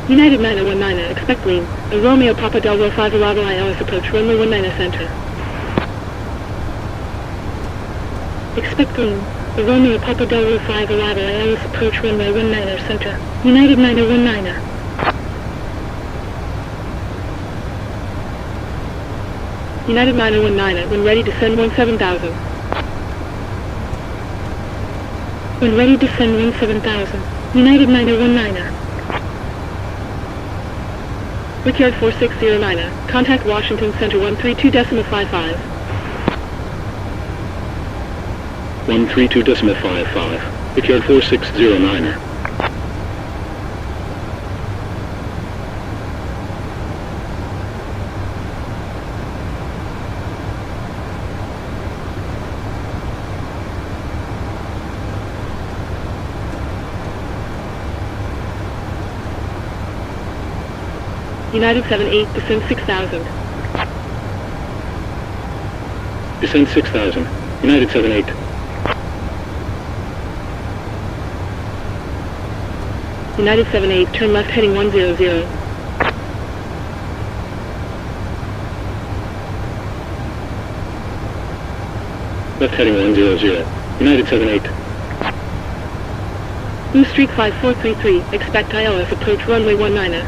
United 9019, expect green. A Romeo Papa Delta 5, arrival at Ellis, approach runway 19er center. Expect green. A Romeo Papa Delta 5, arrival at Ellis, approach runway 19er center. United 9019. United 9019, when ready, descend 17,000. When ready, descend 17,000. United 9019. Rickyard 4609, contact Washington Center 132.55. 132.55. Rickyard 4609. United 78, descend 6,000. Descend 6,000. United 78. United 78, turn left heading 100. Left heading 100. United 78. Blue Streak 5433, expect ILS approach runway 19.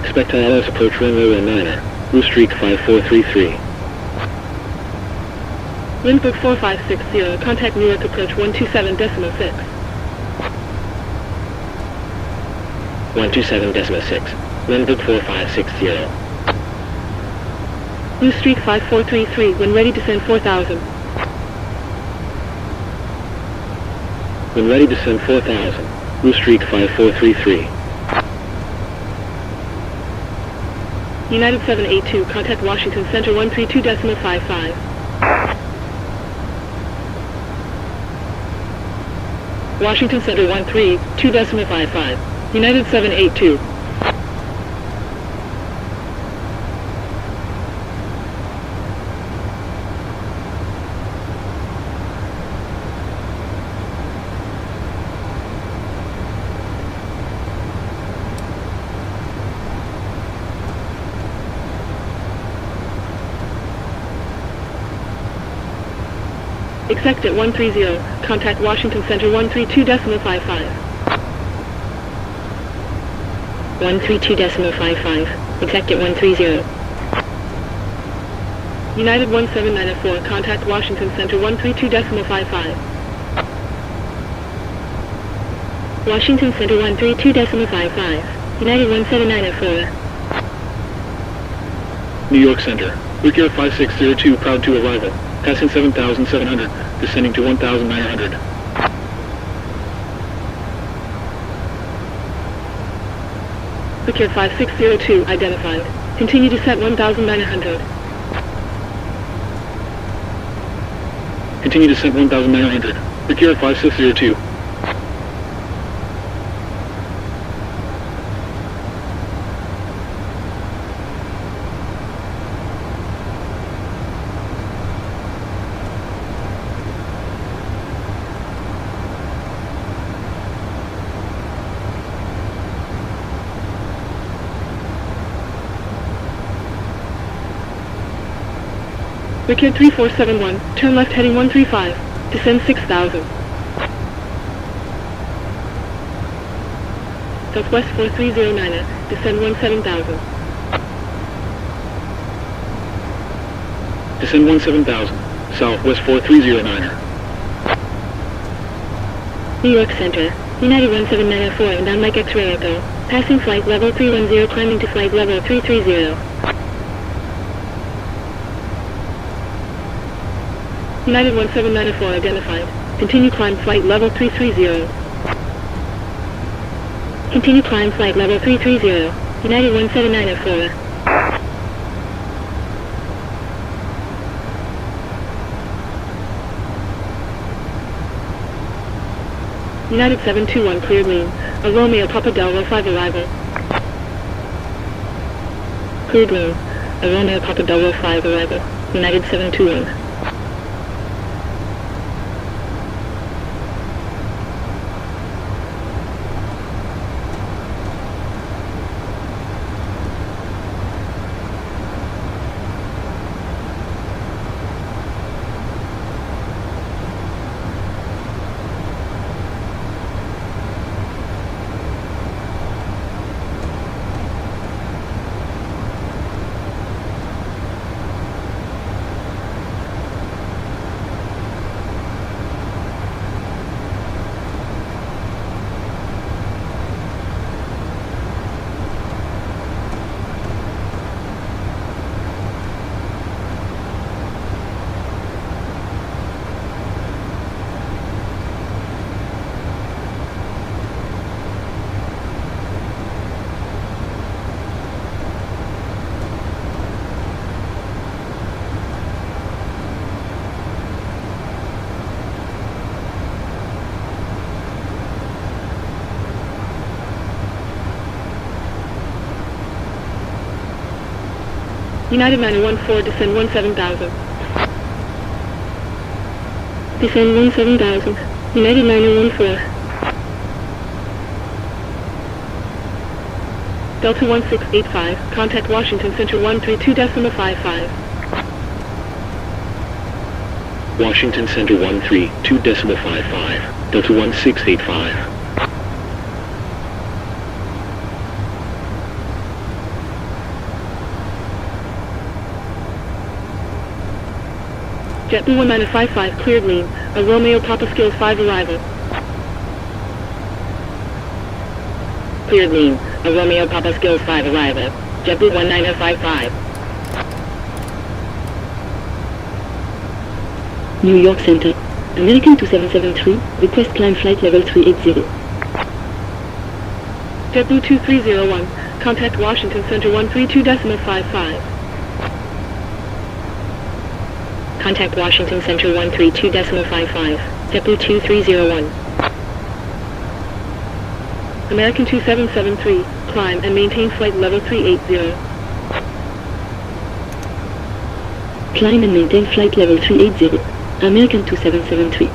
Expect ILS approach runway 19. Blue Streak 5433. Lindbergh 4560, contact Newark approach 127.6. 127.6. Lindbergh 4560. Blue Streak 5433, when ready, descend 4,000. When ready, descend 4,000. Blue Streak 5433. United 782, contact Washington Center 132.55. Washington Center 132.55. United 782. Exect at 130, contact Washington Center 132.55. 132.55, exect at 130. United 1794, contact Washington Center 132.55. Washington Center 132.55, United 1794. New York Center. Rickyard 5602, proud to arrival. Passing 7,700, descending to 1,900. Rickyard 5602, identified. Continue to set 1,900. Continue to set 1,900. Rickyard 5602. Rickyard 3471, turn left heading 135, descend 6,000. Southwest 4309, descend 17,000. Descend 17,000. Southwest 4309. New York Center, United 1794, and on Mike X-ray Echo, passing flight level 310, climbing to flight level 330. United 1794 identified. Continue climb flight level 330. Continue climb flight level 330. United 1794. United 721 cleared lean. A Romeo Papa Delta 5 arrival. Cleared lean. A Romeo Papa Delta 5 arrival. United 721. United 914, descend 17,000. Descend 17,000. United 914. Delta 1685, contact Washington Center 132.55. Washington Center 132.55, Delta 1685. JetBlue 1955, cleared lean. A Romeo Papa Skills 5 arrival. Cleared lean. A Romeo Papa Skills 5 arrival. JetBlue 1955. New York Center. American 2773, request climb flight level 380. JetBlue 2301, contact Washington Center 132.55. Contact Washington Center 132.55, JetBlue 2301. American 2773, climb and maintain flight level 380. Climb and maintain flight level 380, American 2773.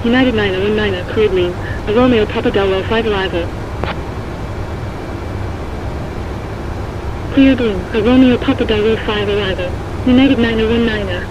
United 919, cleared lean, a Romeo Papa Delaware 5 arrival. Cleared lean, a Romeo Papa Delaware 5 arrival. United 919.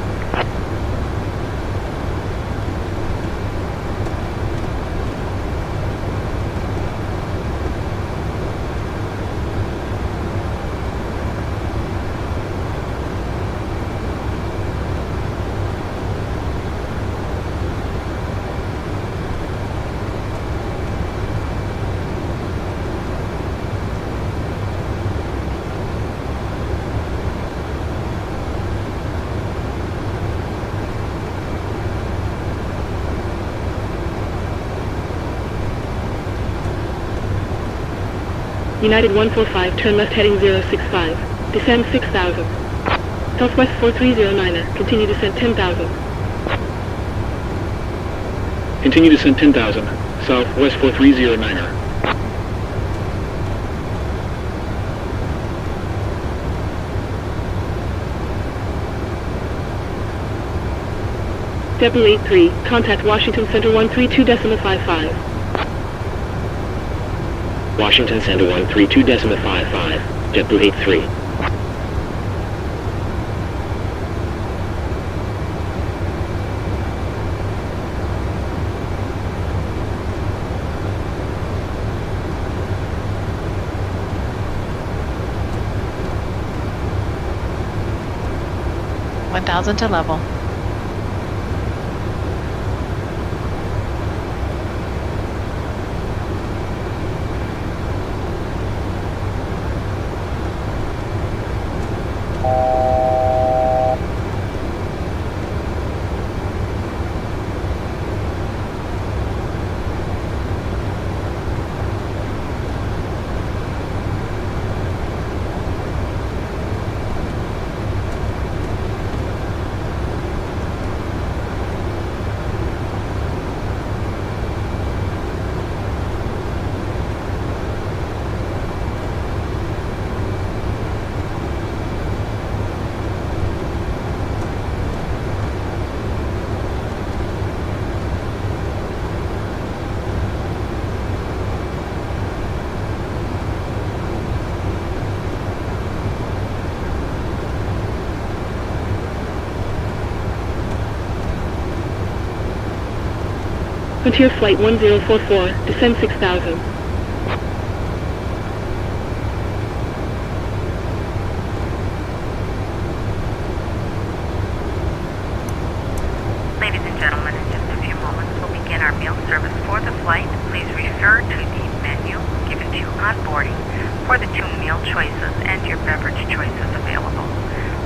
United 145, turn left heading 065. Descend 6,000. Southwest 4309, continue descent 10,000. Continue descent 10,000, Southwest 4309. JetBlue 83, contact Washington Center 132.55. Washington Center 132.55, JetBlue 83. $1,000 to level. Frontier Flight 1044, descend 6,000. Ladies and gentlemen, in just a few moments we'll begin our meal service for the flight. Please refer to the menu given to you on boarding for the 2 meal choices and your beverage choices available.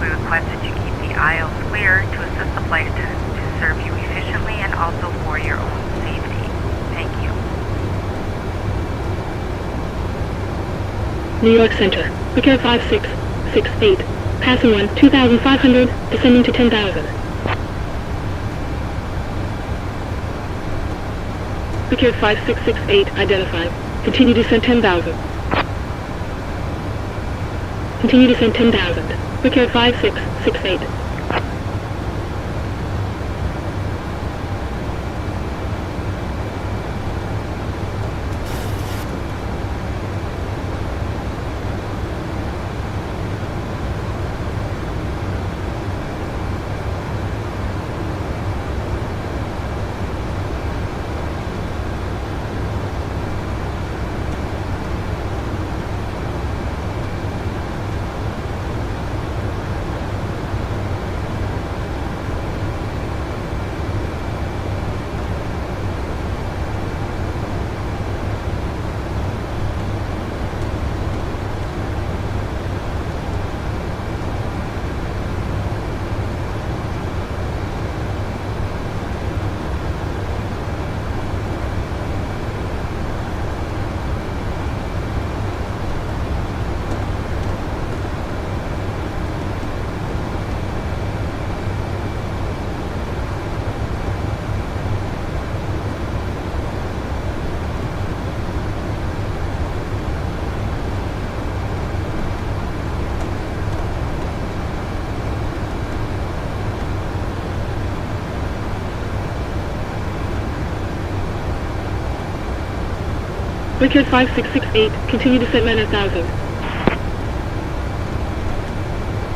We request that you keep the aisles clear to assist the flight attendants to serve you efficiently and also for your own safety. Thank you. New York Center, Prepare 5668, passing 1, 2,500, descending to 10,000. Prepare 5668, identified. Continue descent 10,000. Continue descent 10,000. Quick air 5668. Wicked 5668, continue descent 90,000.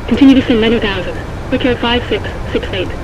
Continue descent 90,000. Wicked 5668.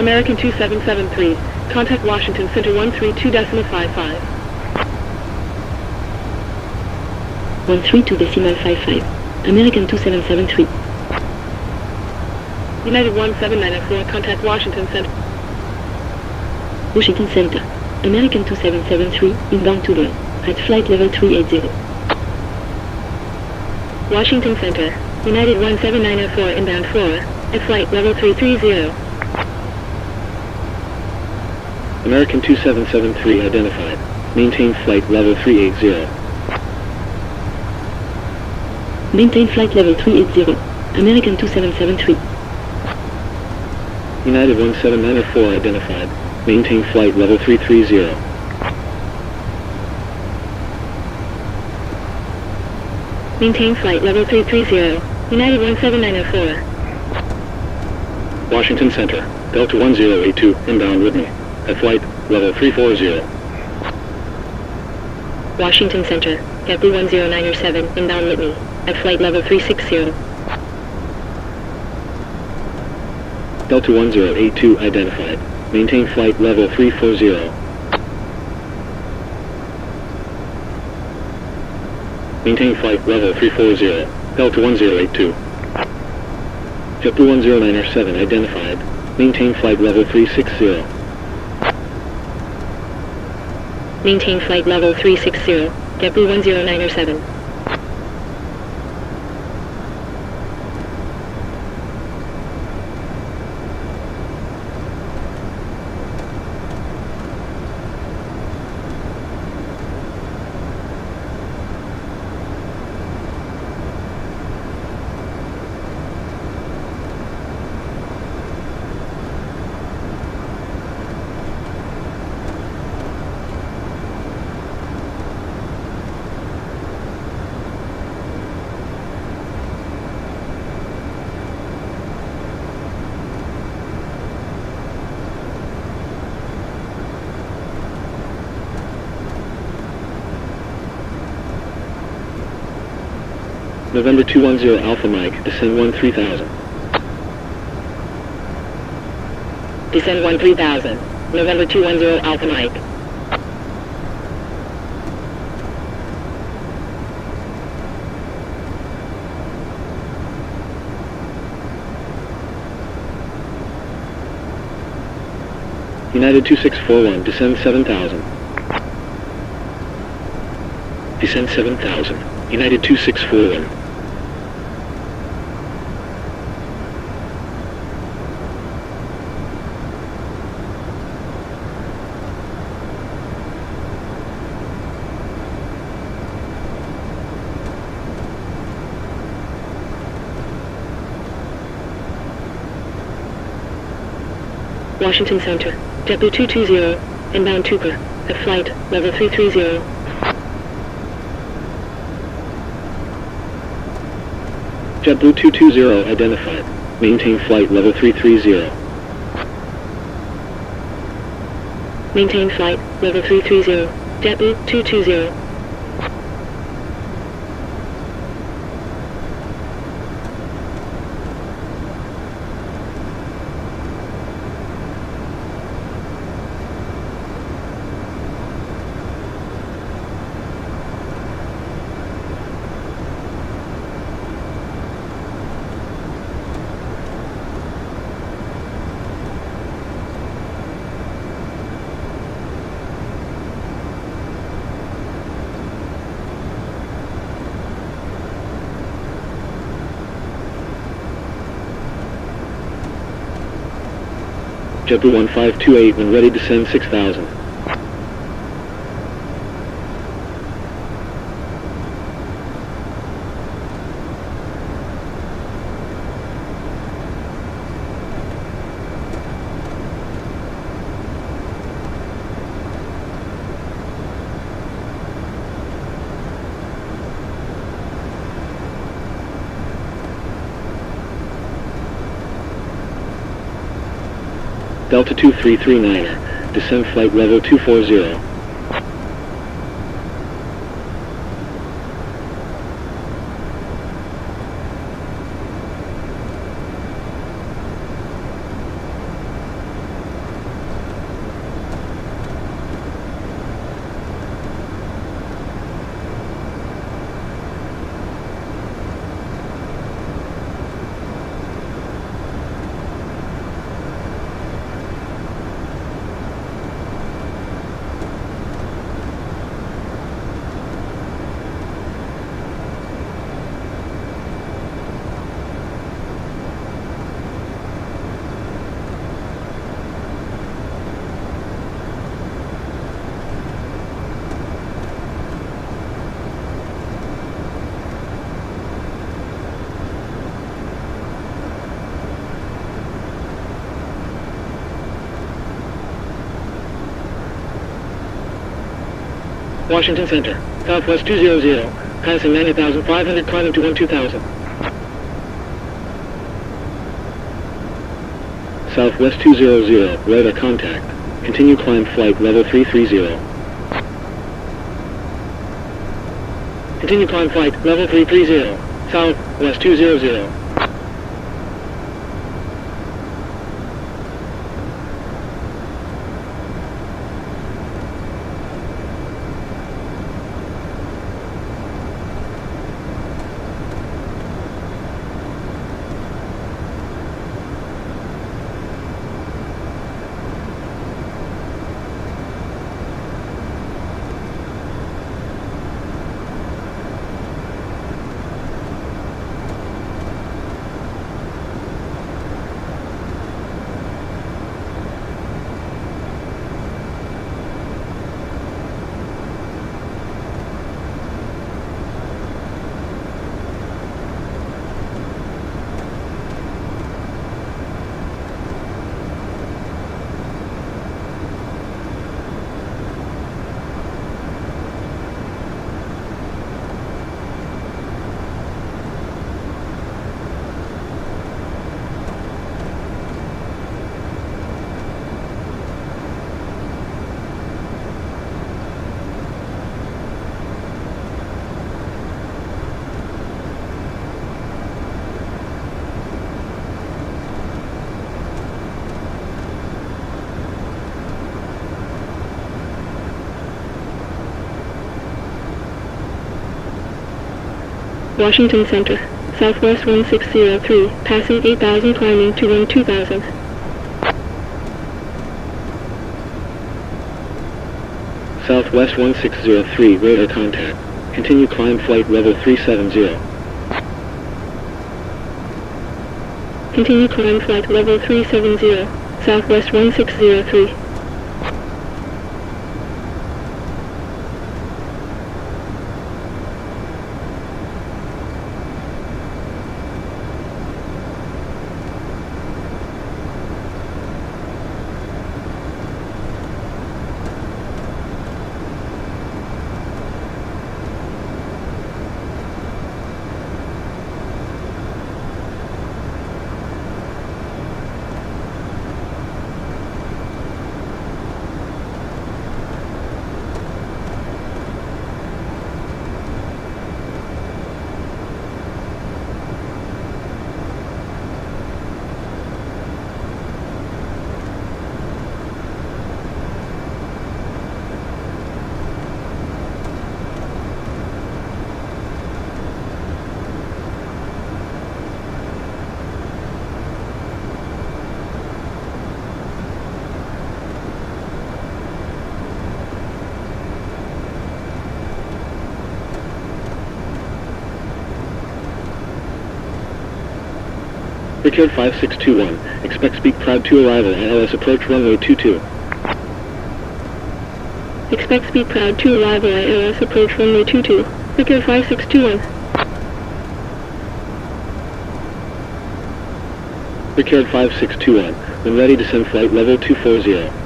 American 2773, contact Washington Center 132.55. 132.55. American 2773. United 17904, contact Washington Center. Washington Center. American 2773, inbound to Boeing, at flight level 380. Washington Center. United 17904, inbound 4, at flight level 330. American 2773 identified. Maintain flight level 380. Maintain flight level 380. American 2773. United 17904 identified. Maintain flight level 330. Maintain flight level 330. United 17904. Washington Center. Delta 1082 inbound with me. At flight level 340. Washington Center. Gb 1097 inbound Whitney. At flight level 360. Delta 1082 identified. Maintain flight level 340. Maintain flight level 340. Delta 1082. Gb 1097 identified. Maintain flight level 360. Maintain flight level 360. Gb 1097. November 210 Alpha Mike, descend 13,000. Descend 13,000. November 210 Alpha Mike. United 2641, descend 7,000. Descend 7,000. United 2641. Washington Center, JetBlue 220, inbound Tuca, at flight level 330. JetBlue 220 identified. Maintain flight level 330. Maintain flight level 330. JetBlue 220. JetBlue 1528, when ready, descend 6,000. Delta 2339er, descend flight level 240. Washington Center, Southwest 200, passing 90,500, climbing to 12,000. Southwest 200, radar contact. Continue climb flight level 330. Continue climb flight level 330, Southwest 200. Washington Center, Southwest 1603, passing 8,000 climbing to wind 2,000. Southwest 1603, radar contact. Continue climb flight level 370. Continue climb flight level 370, Southwest 1603. Richard 5621, expect speak proud to arrival at LS approach runway 22. Expect speed proud to arrival at LS approach runway 22. Richard 5621. Richard 5621, when ready descend flight level 240.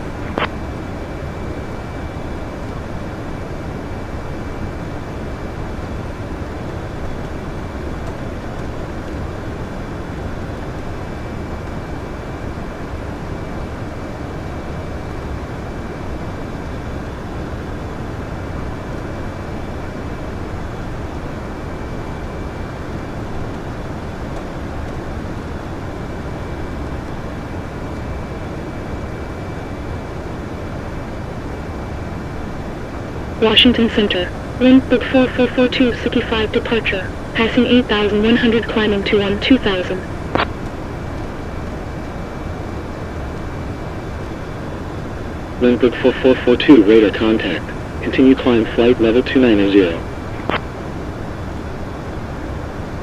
Washington Center, wind book 4442, 65 departure, passing 8,100 climbing to 2,000. Wind book 4442, radar contact. Continue climb flight level 290.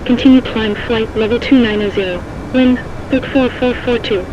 Continue climb flight level 290, wind book 4442.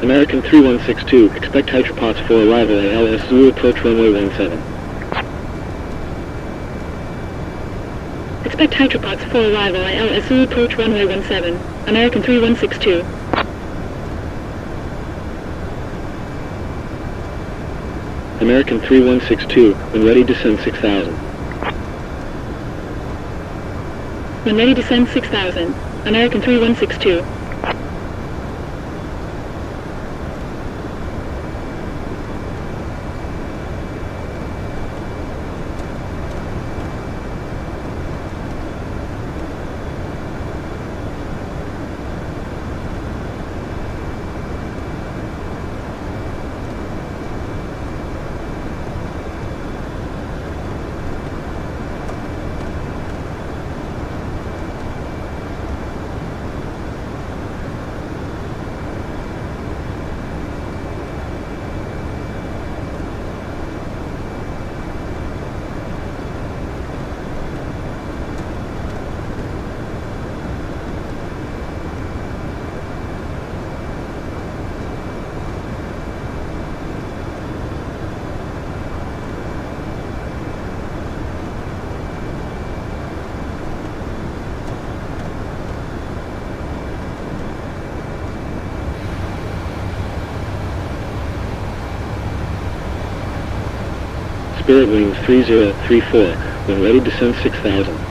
American 3162, expect hydropods for arrival at LS Zulu approach runway 17. Expect hydropods for arrival at LS Zulu approach runway 17. American 3162. American 3162, when ready descend 6000. When ready descend 6000. American 3162. Spirit Wings 3034, when ready descend 6000.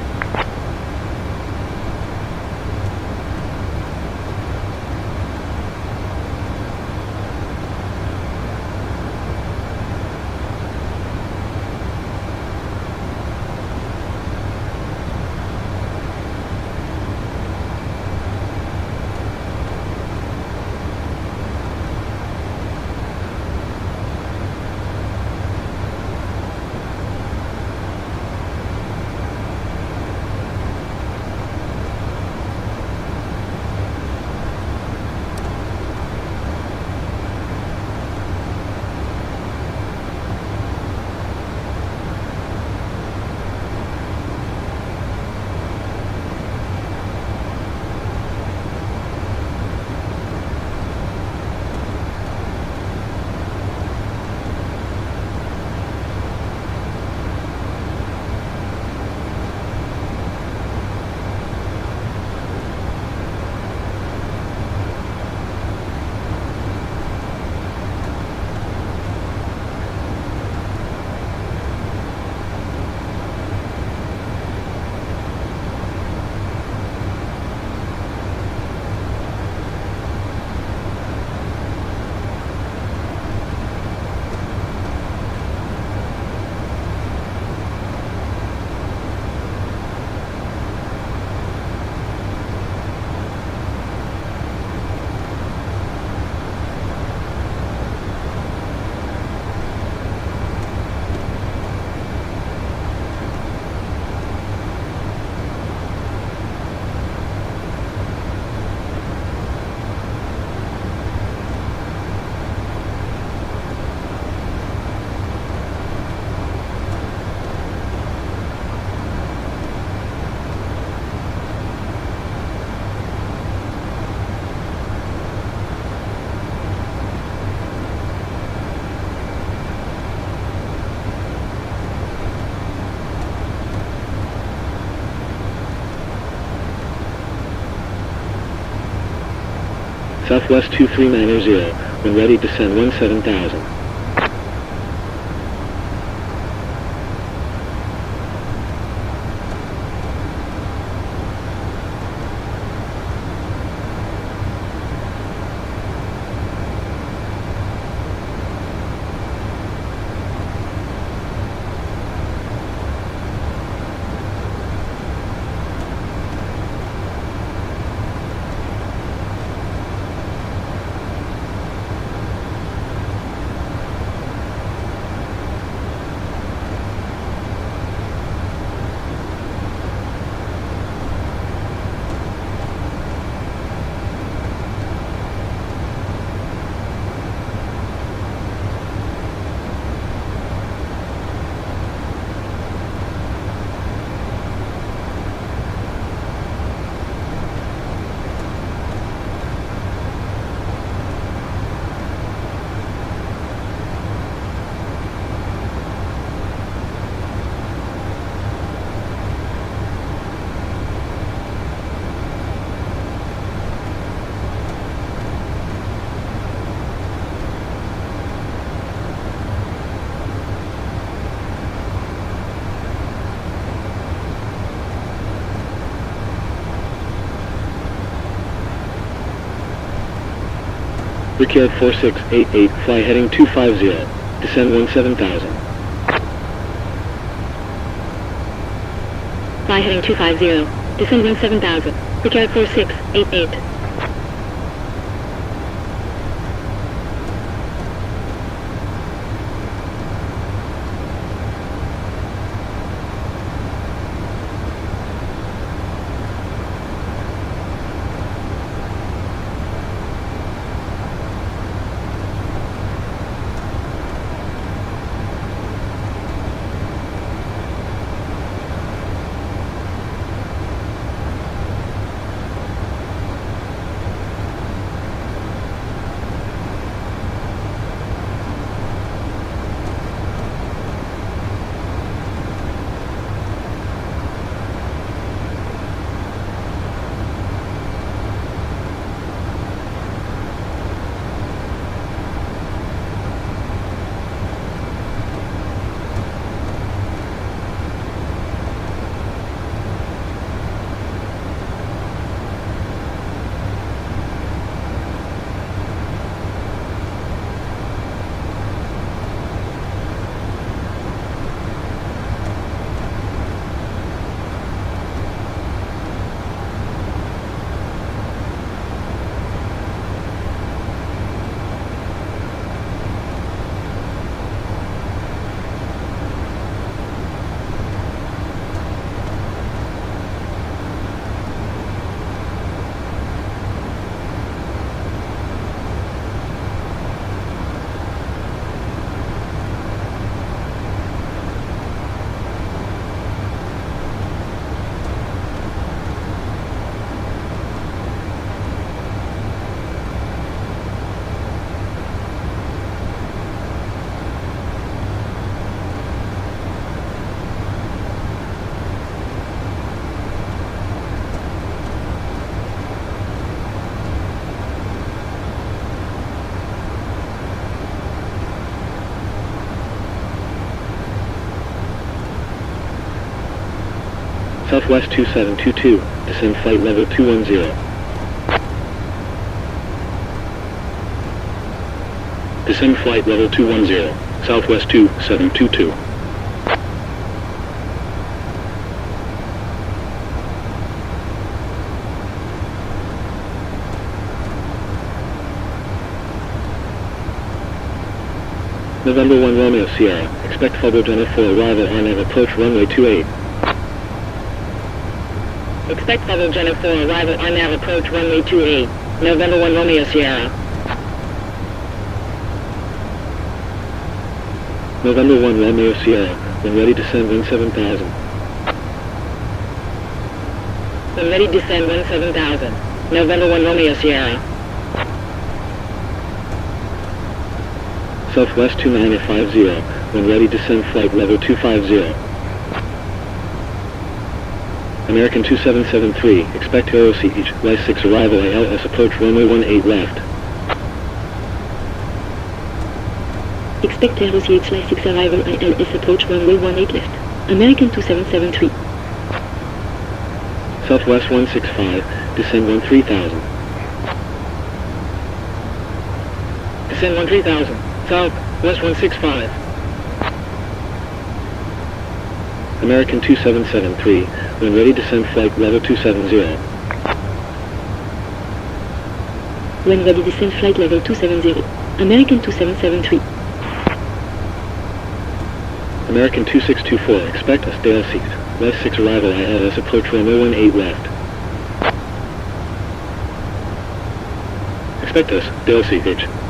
Southwest 2390, when ready descend 17000. Brickyard 4688, fly heading 250, descend 17,000. Fly heading 250, descend 17,000, Brickyard 4688. Southwest 2722, descend flight level 210. Descend flight level 210, Southwest 2722. November 1 Romeo Sierra, expect Fogo Jenna for arrival on and approach runway 28. Expect Fogo Jenna for arrival on nav approach runway 28, November 1 Romeo Sierra. November 1 Romeo Sierra, when ready descend 17,000. When ready descend 17,000, November 1 Romeo Sierra. Southwest 2950, when ready descend flight level 250. American 2773, expect AeroCH, Y6 arrival ILS approach runway 18 left. Expect AeroCH Y6 arrival ILS approach runway 18 left. American 2773. Southwest 165, descend 13,000. Descend 13,000, Southwest 165. American 2773, when ready descend flight level 270. When ready descend flight level 270, American 2773. American 2624, expect us Dale Seat, Y6 arrival ILS approach runway 18 left. Expect us Dale Seat,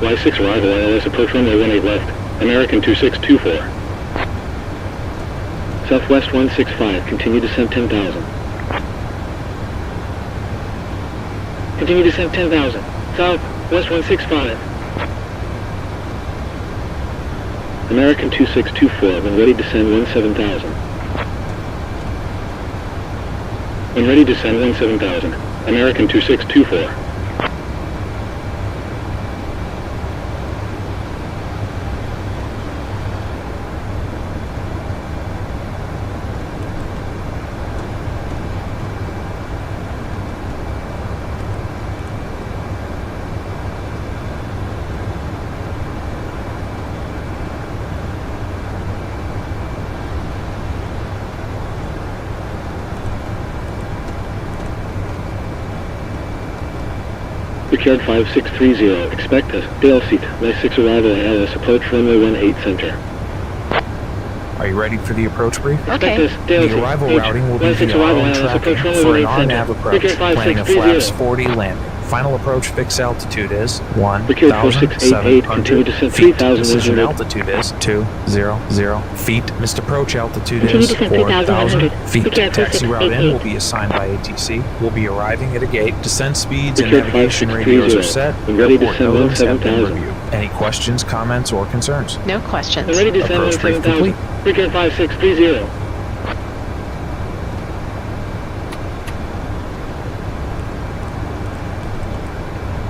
Y6 arrival ILS approach runway 18 left. American 2624. Southwest 165, continue descent 10,000. Continue descent 10,000, Southwest 165. American 2624, when ready descend 17,000. When ready descend 17,000, American 2624. Secured 5630, expect us, Dale Seat, nice 6 arrival ALS, approach runway 18 center. Are you ready for the approach brief? Okay. The arrival routing will be via our own tracking for an RNAV approach, planning a flaps 40 landing. Final approach fixed altitude is 1,700 feet. Decision altitude is 200 feet. Missed approach altitude is 4,000 feet. Taxi route in will be assigned by ATC. We'll be arriving at a gate. Descent speeds and navigation radios are set. Airport buildings have been reviewed. Any questions, comments, or concerns? No questions. Approach brief complete. Secured 5630.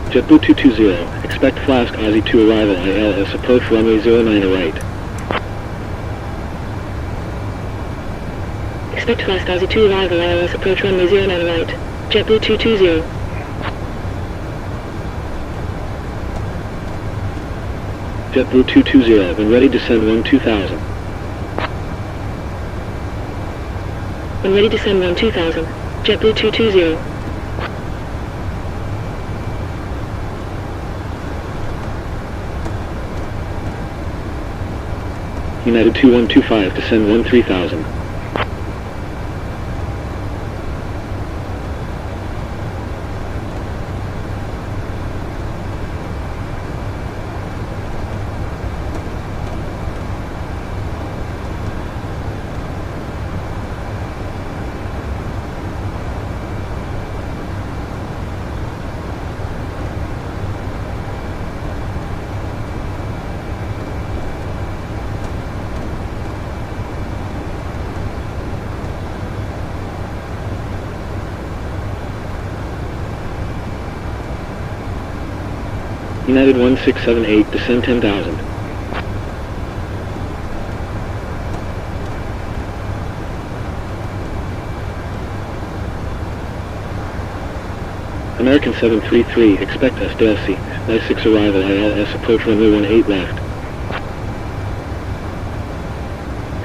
JetBlue 220, expect Flask Aussie 2 arrival ILS, approach runway 09 right. Expect Flask Aussie 2 arrival ILS, approach runway 09 right. JetBlue 220. JetBlue 220, when ready descend 2000. When ready descend 2000. JetBlue 220. United 2125, descend 3000. United 1678, descend 10,000. American 733, expect us, Dale C. Nice 6 arrival, ILS, approach runway 18 left.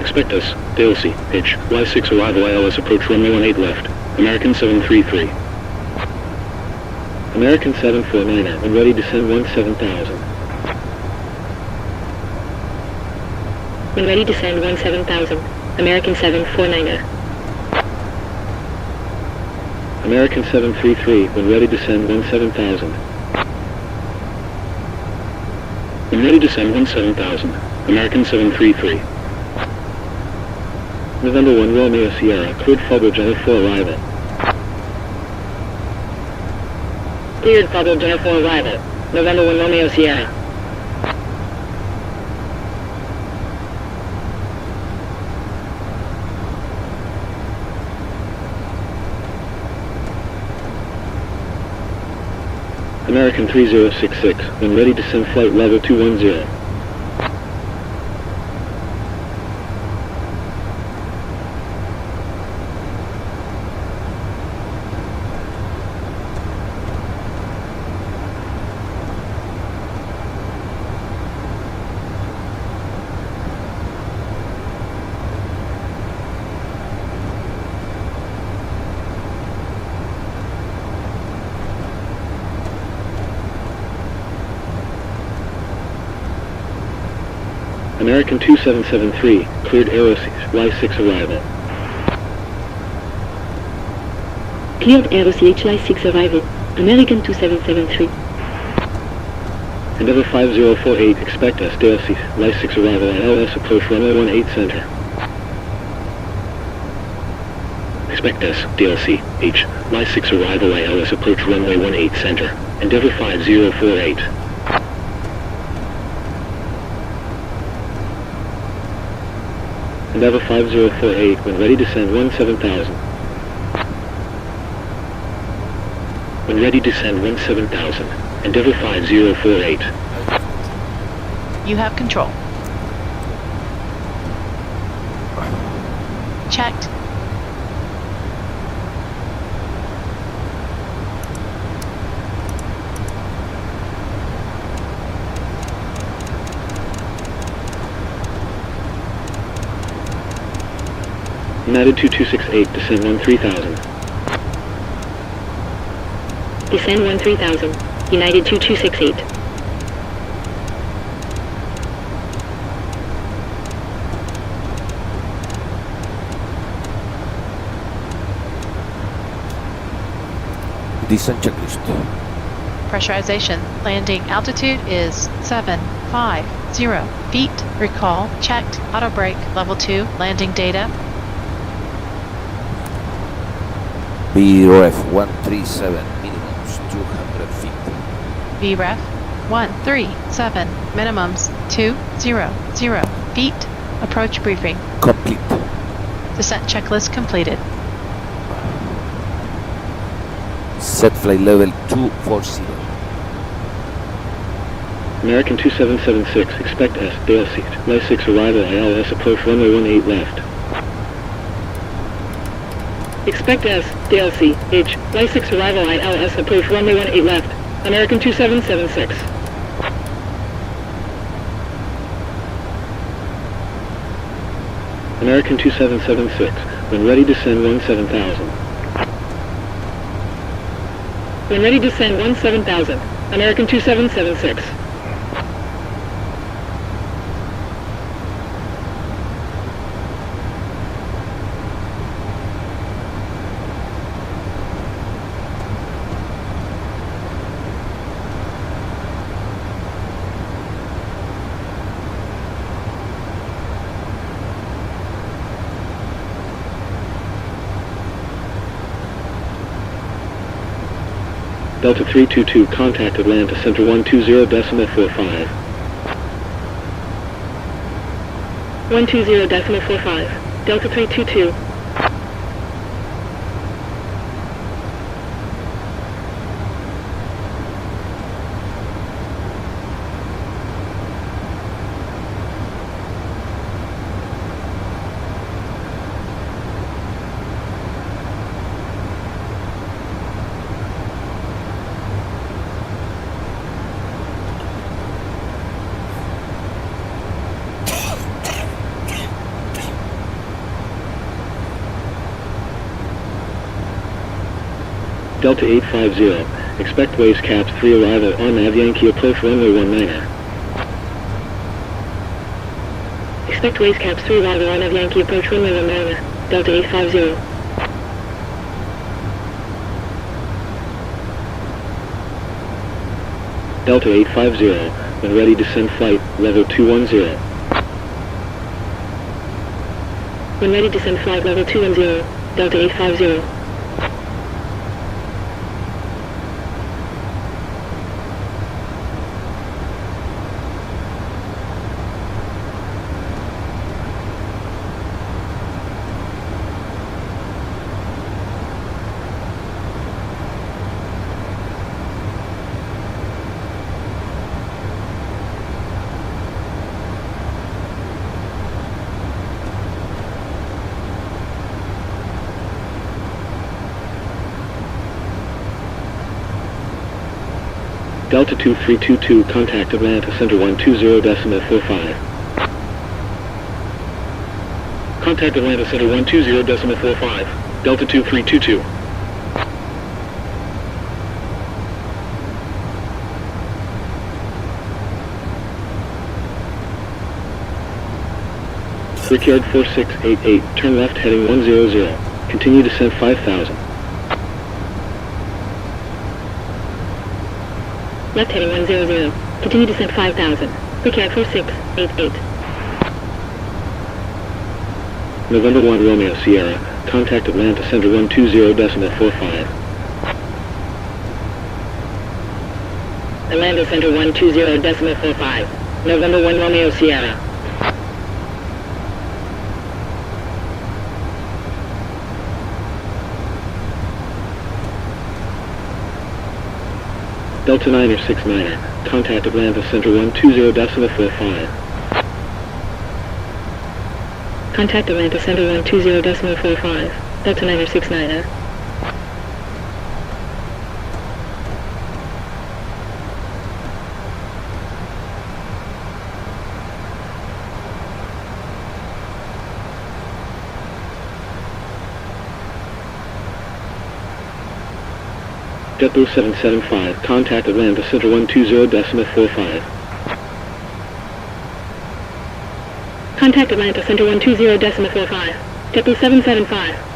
Expect us, Dale C. Pitch, Y6 arrival, ILS, approach runway 18 left. American 733. American 749er, when ready descend 17,000. When ready descend 17,000. American 749er. American 733, when ready descend 17,000. When ready descend 17,000. American 733. November 1 Romeo Sierra, cleared Fulbridge General 4 arrival. Cleared Fulbridge General 4 arrival. November 1 Romeo Sierra. American 3066, when ready descend flight level 210. American 2773, cleared Aerosys, Y6 arrival. Cleared Aerosys, Y6 arrival. American 2773. Endeavour 5048, expect us, Aerosys, Y6 arrival, ILS, approach runway 18 center. Expect us, DLC, H, Y6 arrival, ILS, approach runway 18 center. Endeavour 5048. Endeavour 5048, when ready descend 17,000. When ready descend 17,000. Endeavour 5048. You have control. Checked. United 2268, descend 13,000. Descend 13,000. United 2268. Descent checklist. Pressurization. Landing altitude is 750 feet. Recall. Checked. Auto brake. Level 2. Landing data. BRF 137, minimums 200 feet. VREF 137. Minimums 200 feet. Approach briefing. Complete. Descent checklist completed. Set flight level 240. American 2776, expect S, Dale seat. Light 6 arrival, ILS approach runway 18 left. Expect S, Dale C, H, Light 6 arrival, ILS approach runway 18 left. American 2776. American 2776, when ready descend 17,000. When ready descend 17,000. American 2776. Delta 322, contact Atlanta Center 120.45. 120.45. Delta 322. Delta 850, expect waves caps 3 arrival on Nav Yankee approach runway 19er. Expect waves caps 3 arrival on Nav Yankee approach runway 19er. Delta 850. Delta 850, when ready descend flight level 210. When ready descend flight level 210. Delta 850. Delta 2322, contact Atlanta Center 120.45. Contact Atlanta Center 120.45. Delta 2322. Brickyard 4688, turn left heading 100. Continue descent 5,000. Left heading 100. Continue descent 5,000. Brickyard 4688. November 1 Romeo Sierra, contact Atlanta Center 120.45. Atlanta Center 120.45. November 1 Romeo Sierra. Delta 9er 69er, contact Atlanta Center 120.45. Contact Atlanta Center 120.45. Delta 9er 69er. JetBlue 775, contact Atlanta Center 120.45. Contact Atlanta Center 120.45. JetBlue 775.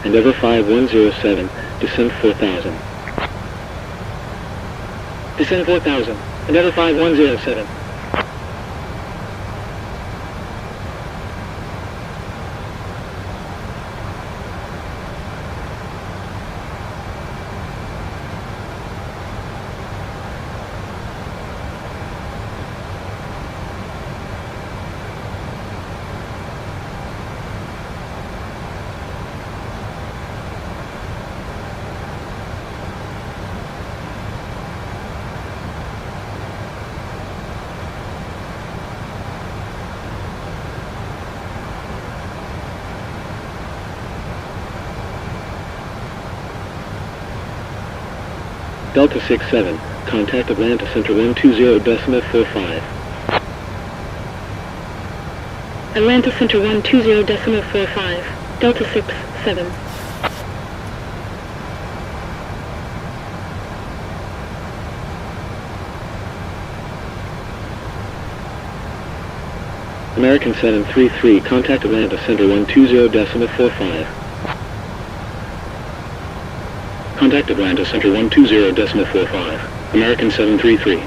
Endeavor 5107, descend 4000. Descend 4000. Endeavor 5107. Delta 67, contact Atlanta Center 120.45. Atlanta Center 120.45. Delta 67. American 733, contact Atlanta Center 120.45. Contact Atlanta Center 120.45. American 733.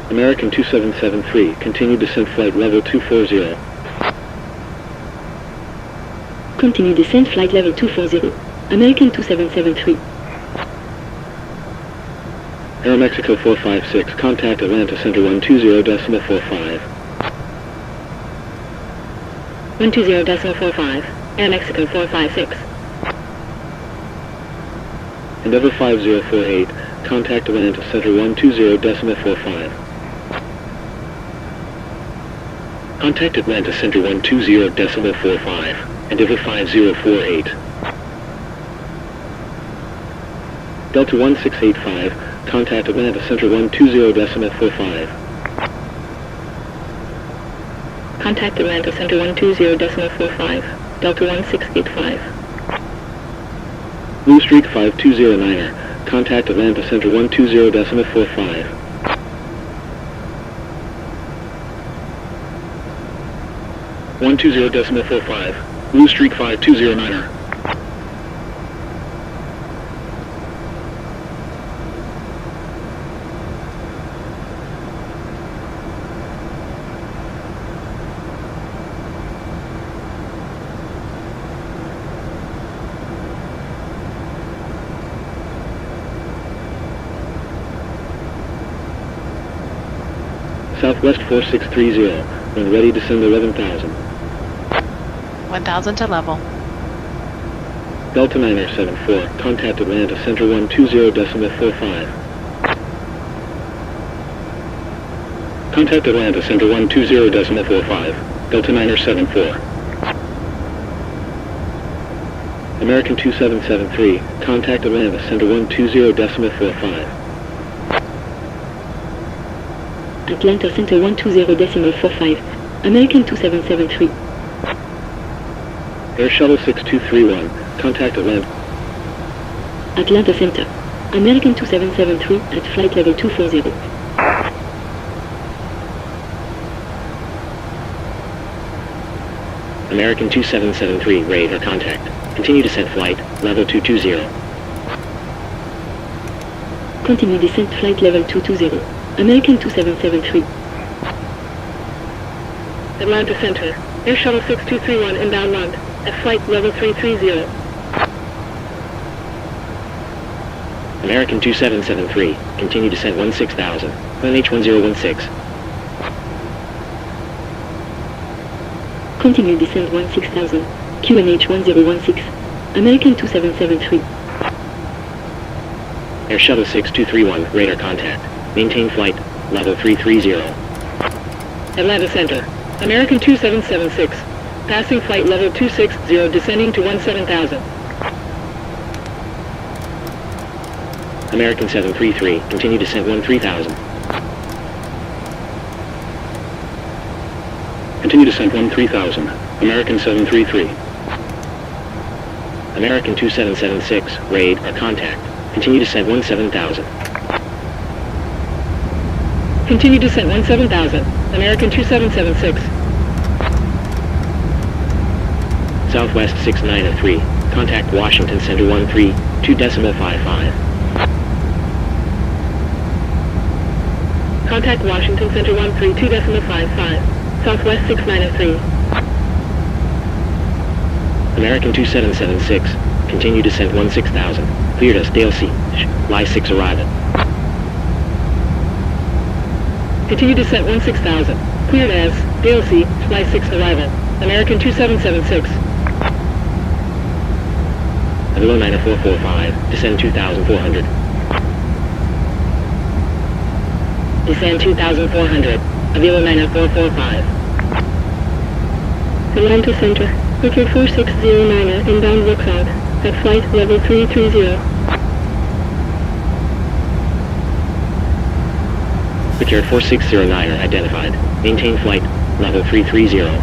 American 2773, continue descent flight level 240. Continue descent flight level 240. American 2773. Aeromexico 456, contact Atlanta Center 120.45. 120.45. Aeromexico 456. Endeavor 5048, contact Atlanta Center 120.45. Contact Atlanta Center 120.45. Endeavor 5048. Delta 1685, contact Atlanta Center 120.45. Contact Atlanta Center 120.45. Delta 1685. Blue Streak 5209er, contact Atlanta Center 120.45. .45. Blue Streak 5209er. Southwest 4630, when ready descend 11,000. 1,000 to level. Delta 974, contact Atlanta Center 120.45. Contact Atlanta Center 120.45, Delta 974. American 2773, contact Atlanta Center 120.45. Atlanta Center 120.45. American 2773. Air Shuttle 6231, contact Atlanta. Atlanta Center. American 2773 at flight level 240. American 2773, radar contact. Continue descent flight, level 220. Continue descent flight level 220. American 2773. Atlanta Center. Air Shuttle 6231 inbound land. At flight level 330. American 2773, continue descent 16,000, QNH 1016. Continue descent 16,000, QNH 1016, American 2773. Air Shuttle 6231, radar contact. Maintain flight, level 330. Atlanta Center, American 2776, passing flight level 260, descending to 17,000. American 733, continue descent 13,000. Continue descent 13,000. American 733. American 2776, raid or contact. Continue descent 17,000. Continue descent 17,000, American 2776. Southwest 6903, contact Washington Center 132.55. Contact Washington Center 132.55, Southwest 6903. American 2776, continue descent 16,000. Cleared as Dale C. Lie 6 arrival. Continue descent 16,000. Cleared as Dale C. Lie 6 arrival. American 2776. Below 9445, descend 2,400. Descend 2,400. Avila 9445. Atlanta Center. Wicked 4609er, inbound lookout. At flight level 330. Wicked 4609er identified. Maintain flight, level 330.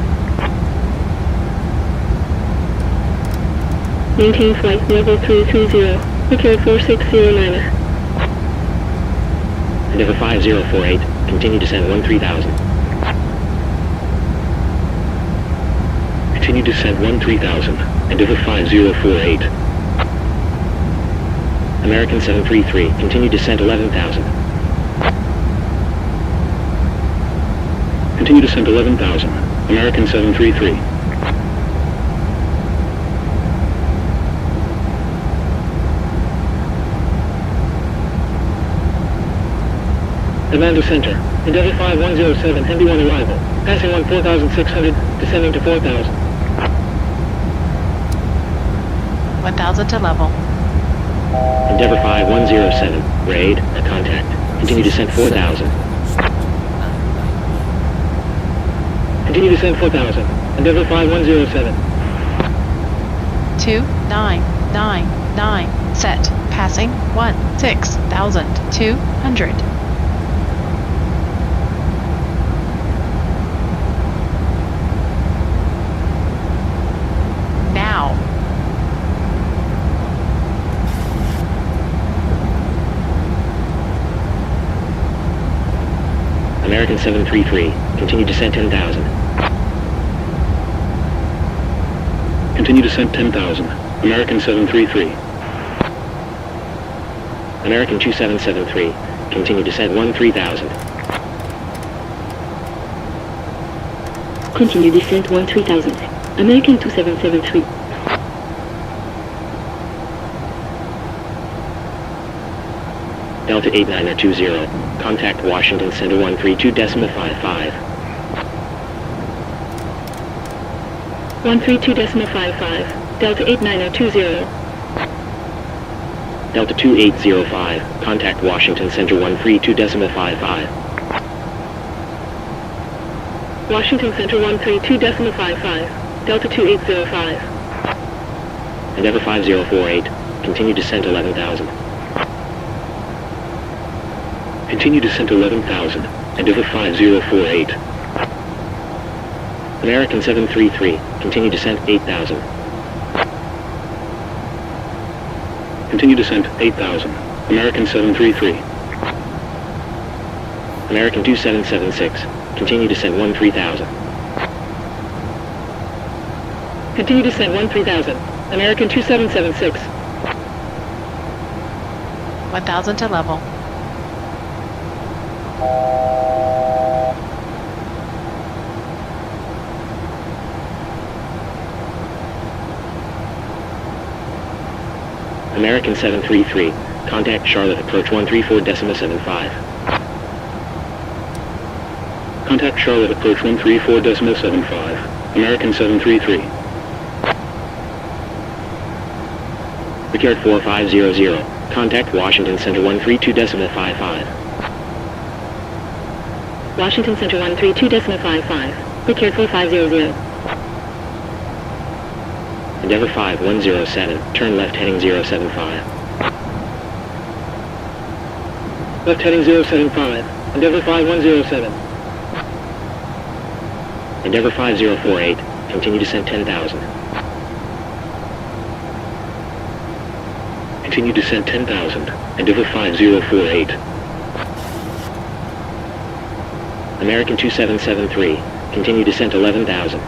Maintain flight level 330. Wicked 4609er. Endeavour 5048, continue descent 13,000. Continue descent 13,000. Endeavour 5048. American 733, continue descent 11,000. Continue descent 11,000. American 733. Atlanta Center, Endeavour 5107, Heavy 1 arrival. Passing 4,600, descending to 4,000. 1,000 to level. Endeavour 5107, raid, or contact. Continue descent 4,000. Continue descent 4,000. Endeavour 5107. 2999, set, passing 16,200. Now. American 733, continue descent 10,000. Continue descent 10,000. American 733. American 2773, continue descent 13,000. Continue descent 13,000. American 2773. Delta 8920, contact Washington Center 132.55. 132.55, Delta 8920. Delta 2805, contact Washington Center 132.55. Washington Center 132.55, Delta 2805. Endeavour 5048, continue descent 11,000. Continue descent 11,000, Endeavour 5048. American 733, continue descent 8,000. Continue descent 8,000, American 733. American 2776, continue descent 13,000. Continue descent 13,000, American 2776. 1,000 to level. American 733, Contact Charlotte, approach 134.75. Contact Charlotte, approach 134.75. American 733. Ricard 4500. Contact Washington Center 132.55. Washington Center 132.55. Ricard 4500. Endeavor 5107. Turn left heading 075. Left heading 075. Endeavor 5107. Endeavor 5048. Continue descent 10,000. Continue descent 10,000. Endeavor 5048. American 2773. Continue descent 11,000.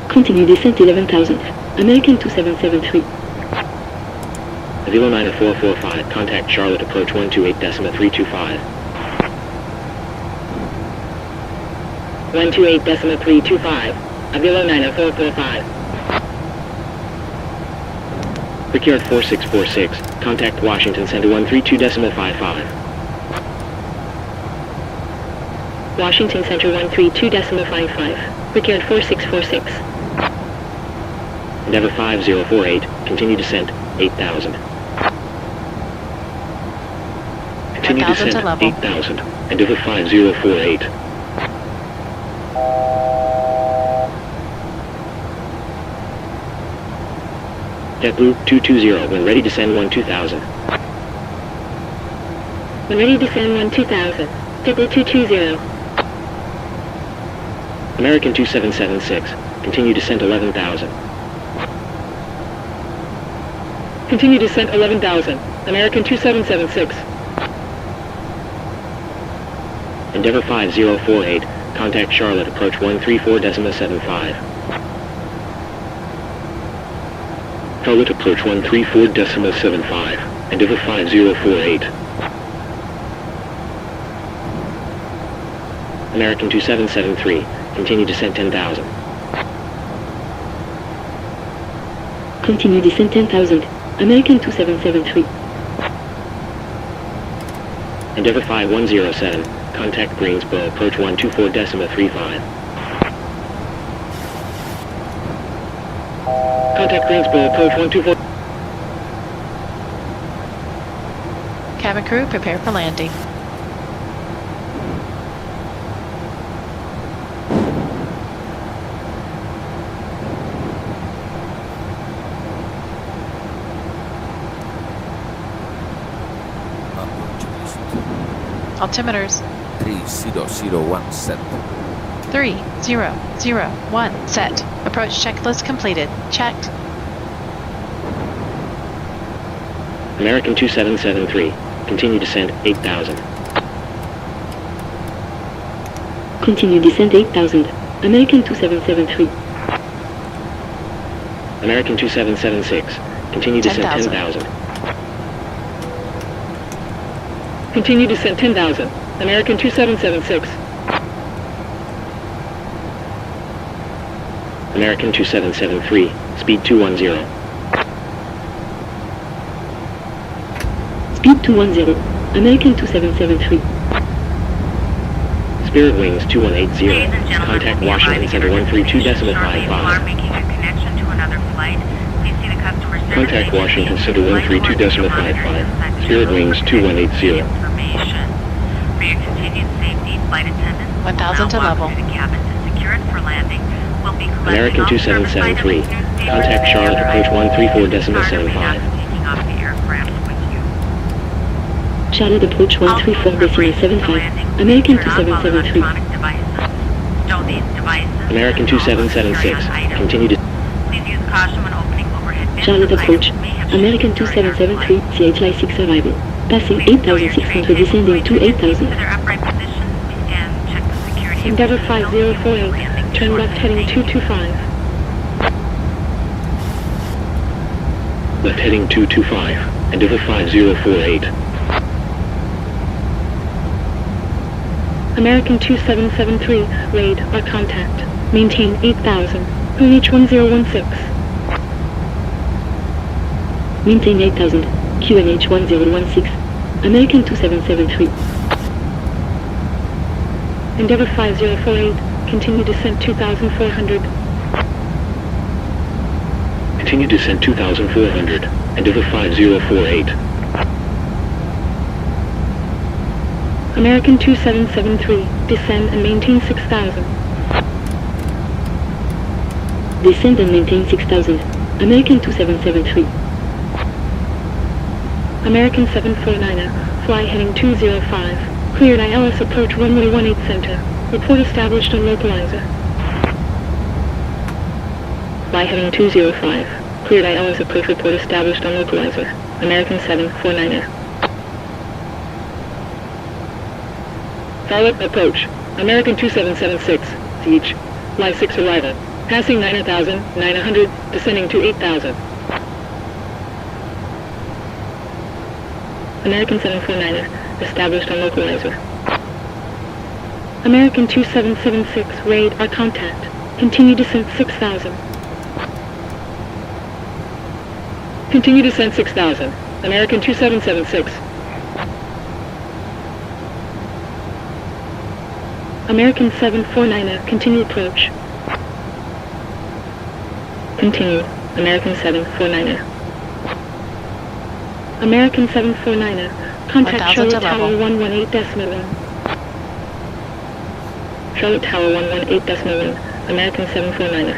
Continue descent 11,000. American 2773. Avilo 9445. Contact Charlotte, approach 128.325. 128.325. Avilo 9445. Ricard 4646. Contact Washington Center 132.55. Washington Center 132.55. Ricard 4646. Endeavor 5048. Continue descent 8,000. Continue 1,000 to descent level. 8,000. Endeavor 5048. JetBlue 220. When ready, descend 12,000. When ready, descend 12,000. JetBlue 220. American 2776. Continue descent 11,000. Continue descent 11,000. American 2776. Endeavor 5048. Contact Charlotte, approach 134.75. Charlotte, approach 134.75. Endeavor 5048. American 2773. Continue descent 10,000. Continue descent 10,000. American 2773. Endeavor 5107. Contact Greensboro, approach 124.35. Contact Greensboro, approach 124. Cabin crew, prepare for landing. Altimeters. 3001 set. 3001 set. Approach checklist completed. Checked. American 2773. Continue descent 8,000. Continue descent 8,000. American 2773. American 2776. Continue descent 10,000. Continue descent 10,000. American 2776. American 2773. Speed 210. Speed 210. American 2773. Spirit Wings 2180. Contact Washington Center 132.55. Making a connection to another flight. Please see the customer service. Contact Washington Center 132.55. Spirit Wings 2180. Information. For your continued safety, flight attendants 1,000 to level. the cabin to secure it for landing. Will be collecting American all service 2773. items near station. Contact Charlotte, approach 134.75. Taking off the aircraft with you. Charlotte approach 134.75. American 2773. Stow these devices. American 2776. Continue to... Please use caution when opening overhead bins. Charlotte as approach. items may have American shifted during our 2773. flight. CHI 6 arrival. Passing 8,600, descending to 8,000. To their upright position and check the security. Endeavor 5048. Turn left heading 225. Left heading 225. Endeavor 5048. American 2773. Raid or contact. Maintain 8,000. Reach 1016. Maintain 8000. QNH 1016. American 2773. Endeavour 5048. Continue descent 2400. Continue descent 2400. Endeavour 5048. American 2773. Descend and maintain 6000. Descend and maintain 6000. American 2773. American 749er. Fly heading 205. Cleared ILS approach runway 18 center. Report established on localizer. Fly heading 205. Cleared ILS approach report established on localizer. American 749er. Follow-up approach. American 2776. CH. Fly 6 arrival. Passing 9,900. Descending to 8,000. American 749er. Established on localizer. American 2776. Radar contact. Continue descent 6,000. Continue descent 6,000. American 2776. American 749er. Continue approach. Continue. American 749er. American 749er. Contact 1000 Charlotte to Tower level. 118.1. Charlotte Tower 118.1. American 749er.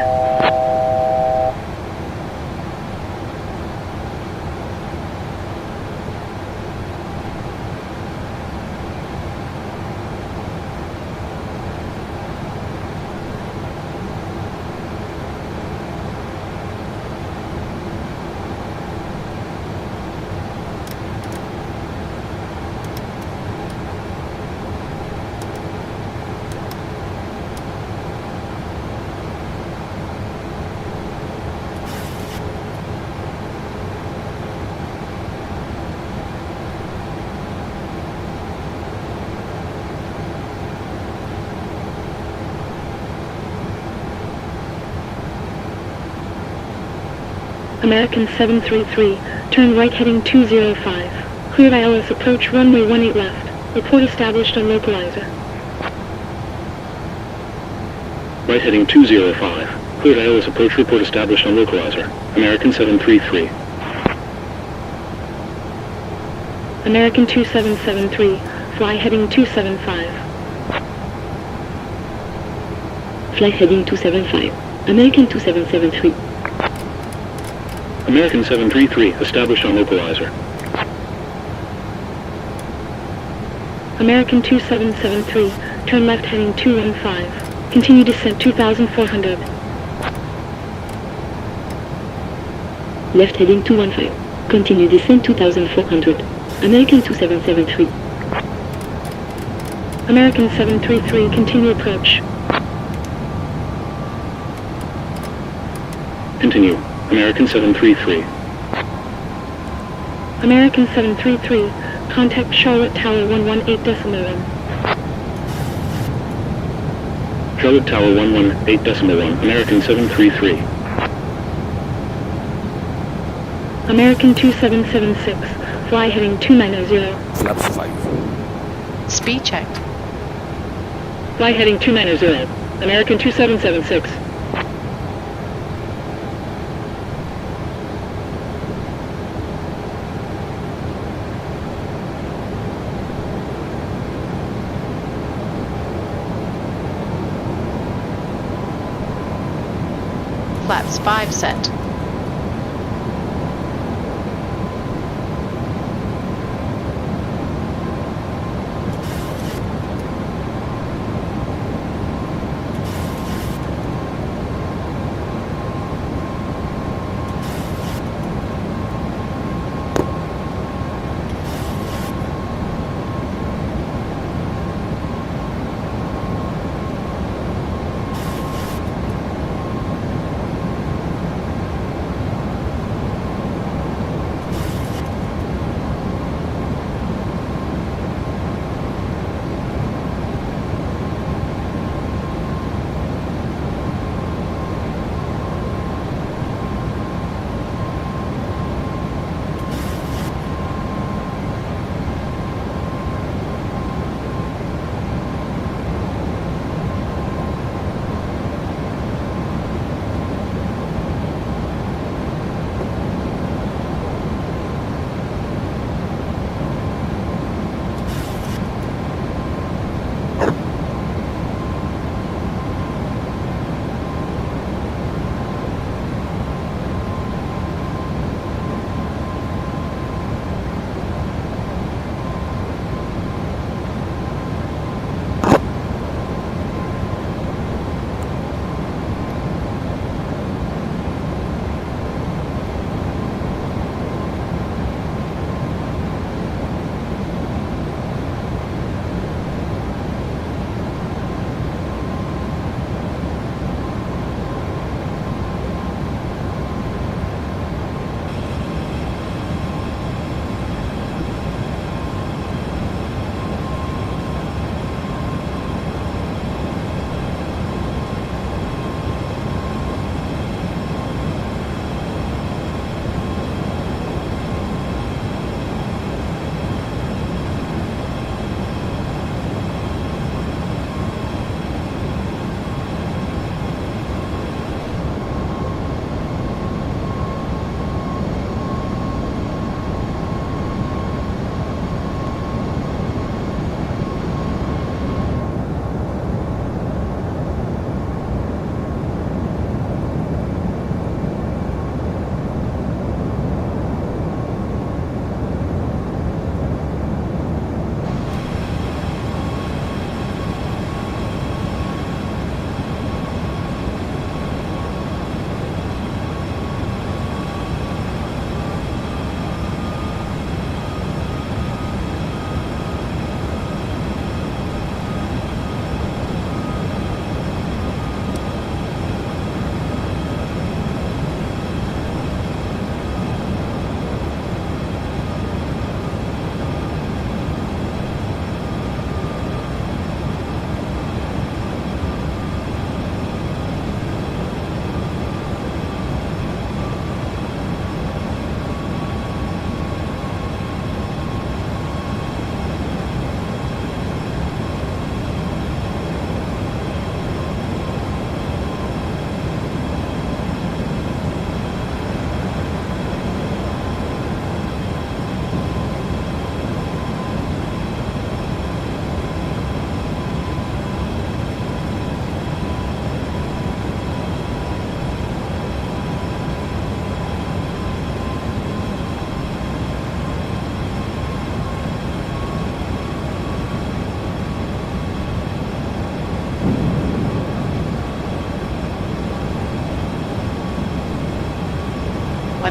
American 733, turn right heading 205. Cleared ILS approach runway 18 left. Report established on localizer. Right heading 205. Cleared ILS approach report established on localizer. American 733. American 2773, fly heading 275. Fly heading 275. American 2773. American 733, established on localizer. American 2773, turn left heading 215. Continue descent 2400. Left heading 215. Continue descent 2400. American 2773. American 733, continue approach. Continue. American 733. American 733, contact Charlotte Tower 118.1. Charlotte Tower 118.1. American 733. American 2776, fly heading 290. Flaps 5. Speed checked. Fly heading 290. American 2776. Flaps 5 set.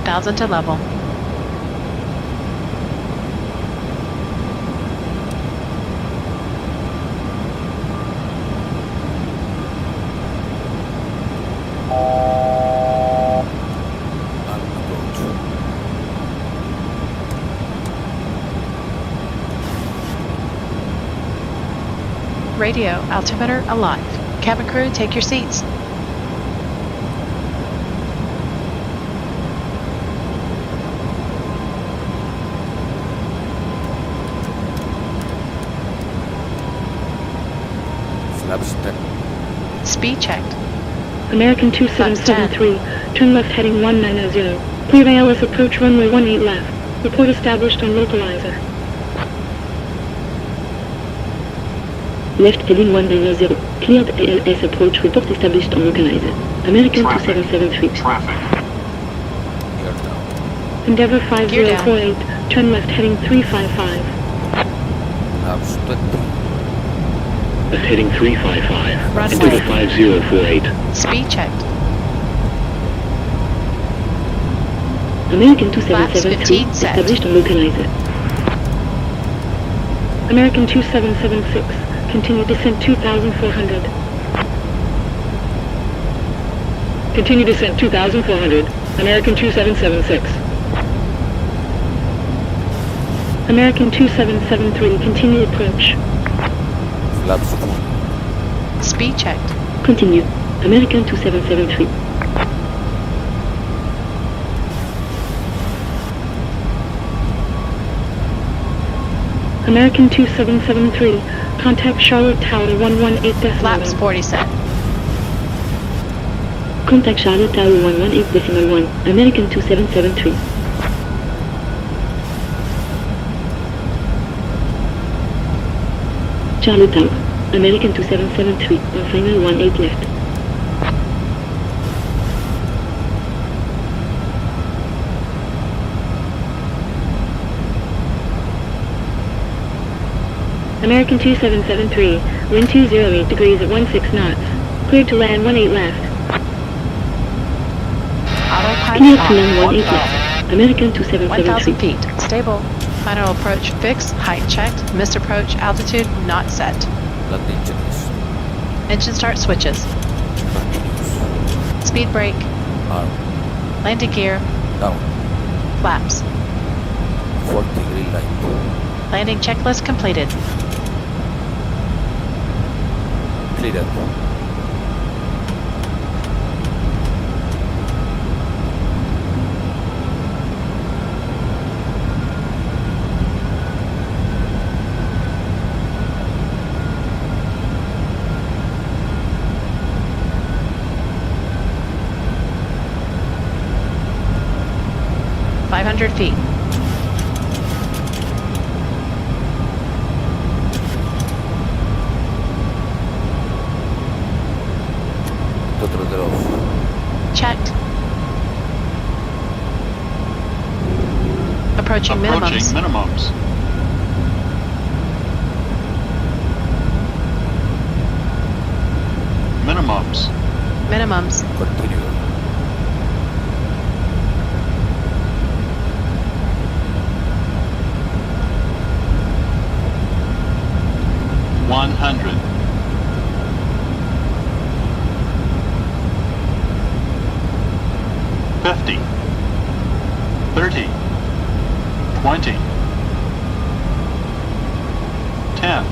1000 to level. Radio, altimeter alive. Cabin crew, take your seats. Flaps 10. Speed checked. American 2773, turn left heading 190. Cleared ALS approach runway 18 left. Report established on localizer. Left heading 190. Cleared ALS approach, report established on localizer. American 2773. Traffic. Endeavour 5048, turn left heading 355. Flaps 20. Left heading 355. Runway. Into the 5048. Speed checked. American Flaps 2773, 15 set. established on localizer. American 2776, continue descent 2400. Continue descent 2400. American 2776. American 2773, continue approach. Flaps 4. Speed checked. Continue. American 2773. American 2773, contact Charlotte Tower 118.1. Flaps 40 set. Contact Charlotte Tower 118.1. American 2773. Charlotte Tower, American 2773, on final 18 left. American 2773, wind 208 degrees at 16 knots. Cleared to land 18 left. Autopilot Cleared to on. land 18 left. American 2773. 1000 feet. Stable. Final approach fixed. Height checked. Missed approach altitude not set. Landing checklist. Engine start switches. Continuous. Speed brake. Arm. Landing gear. Down. Flaps. 40 green light. Landing checklist completed. Cleared. Feet. Throttle off. Checked. Approaching minimums. minimums. Minimums. Minimums. Continue. $100. 50. 30. 20. 10.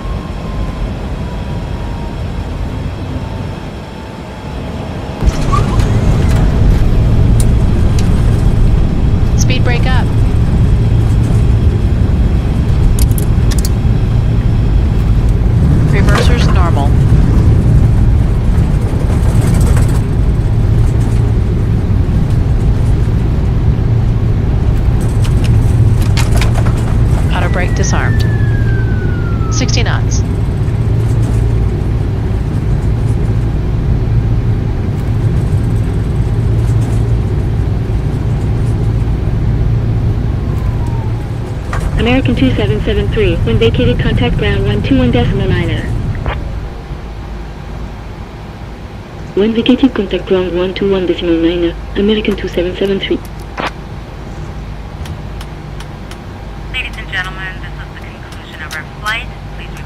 Speed brake up. Reversers normal. Auto brake disarmed. 60 knots. American 2773, when vacated, contact ground 121.9er. When vacated, contact ground 121.9er, American 2773.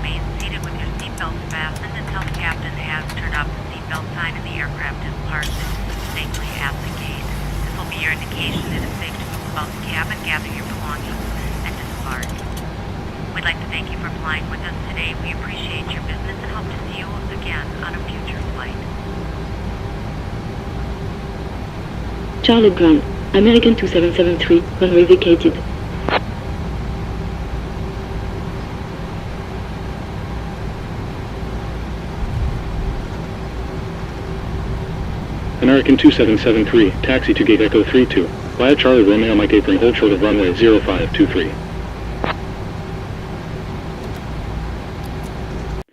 remain seated with your seatbelts fastened until the captain has turned off the seatbelt sign and the aircraft is parked safely at the gate. This will be your indication it is safe to move about the cabin, gather your belongings, and disembark. We'd like to thank you for flying with us today. We appreciate your business and hope to see you again on a future flight. Charlotte ground. American 2773, runway vacated. American 2773, taxi to gate Echo 32. Via Charlie Romeo Mike Apron, hold short of runway 0523.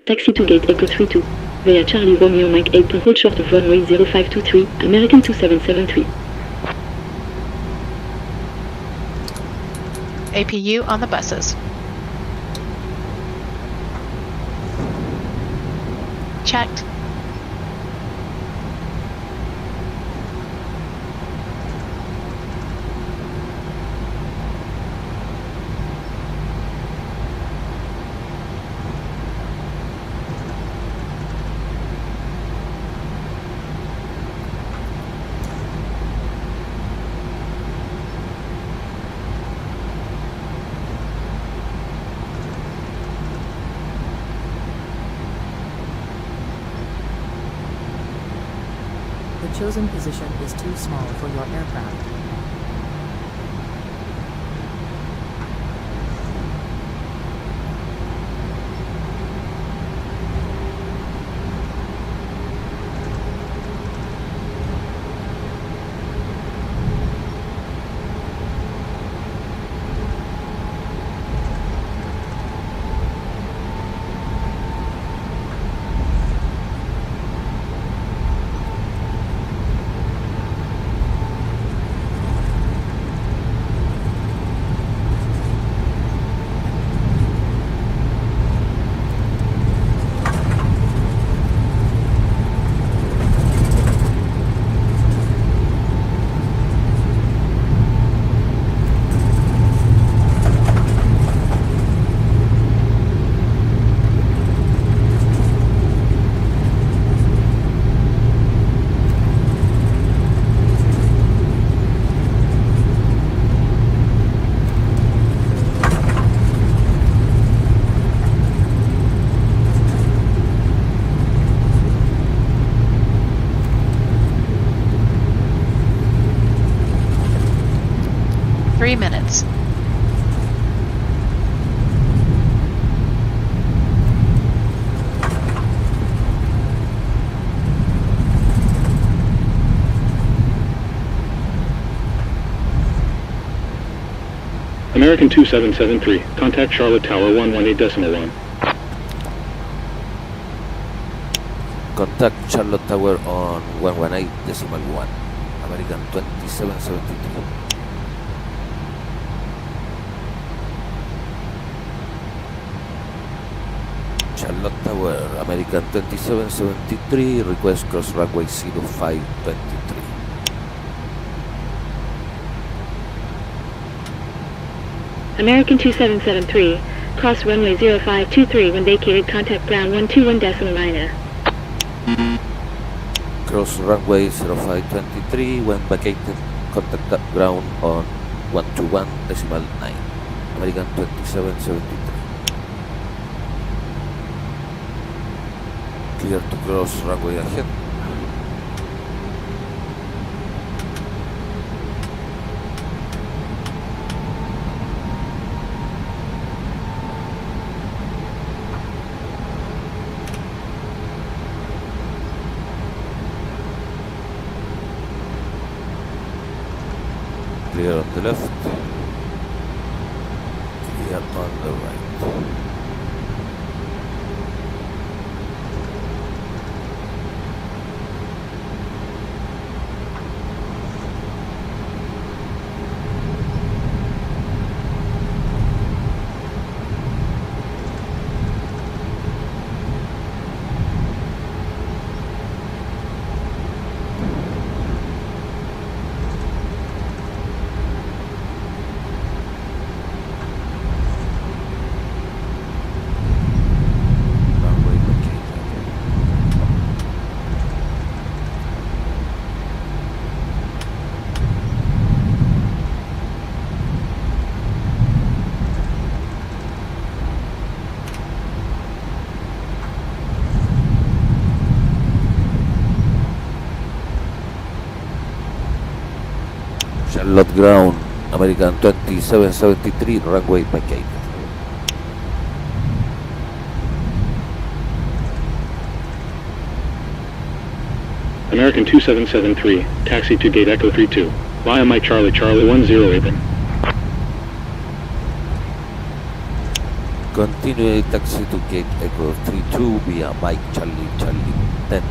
Taxi to gate Echo 32. Via Charlie Romeo Mike Apron, hold short of runway 0523, American 2773. APU on the buses. Checked. The chosen position is too small for your aircraft. Minutes. American 2773, contact Charlotte Tower 118.1. Contact Charlotte Tower on 118.1. American 2773. Charlotte Tower, American 2773, request cross runway 0523. American 2773, cross runway 0523 when vacated, contact ground 121.9. Cross runway 0523 when vacated, contact ground on 121.9. American 2773. Clear to cross runway ahead. Clear on the left. Clear on the right. Charlotte ground, American 2773, runway vacated. American 2773, taxi to gate Echo 32. Via Mike Charlie 10 apron. Continue taxi to gate Echo 32 via Mike Charlie 10.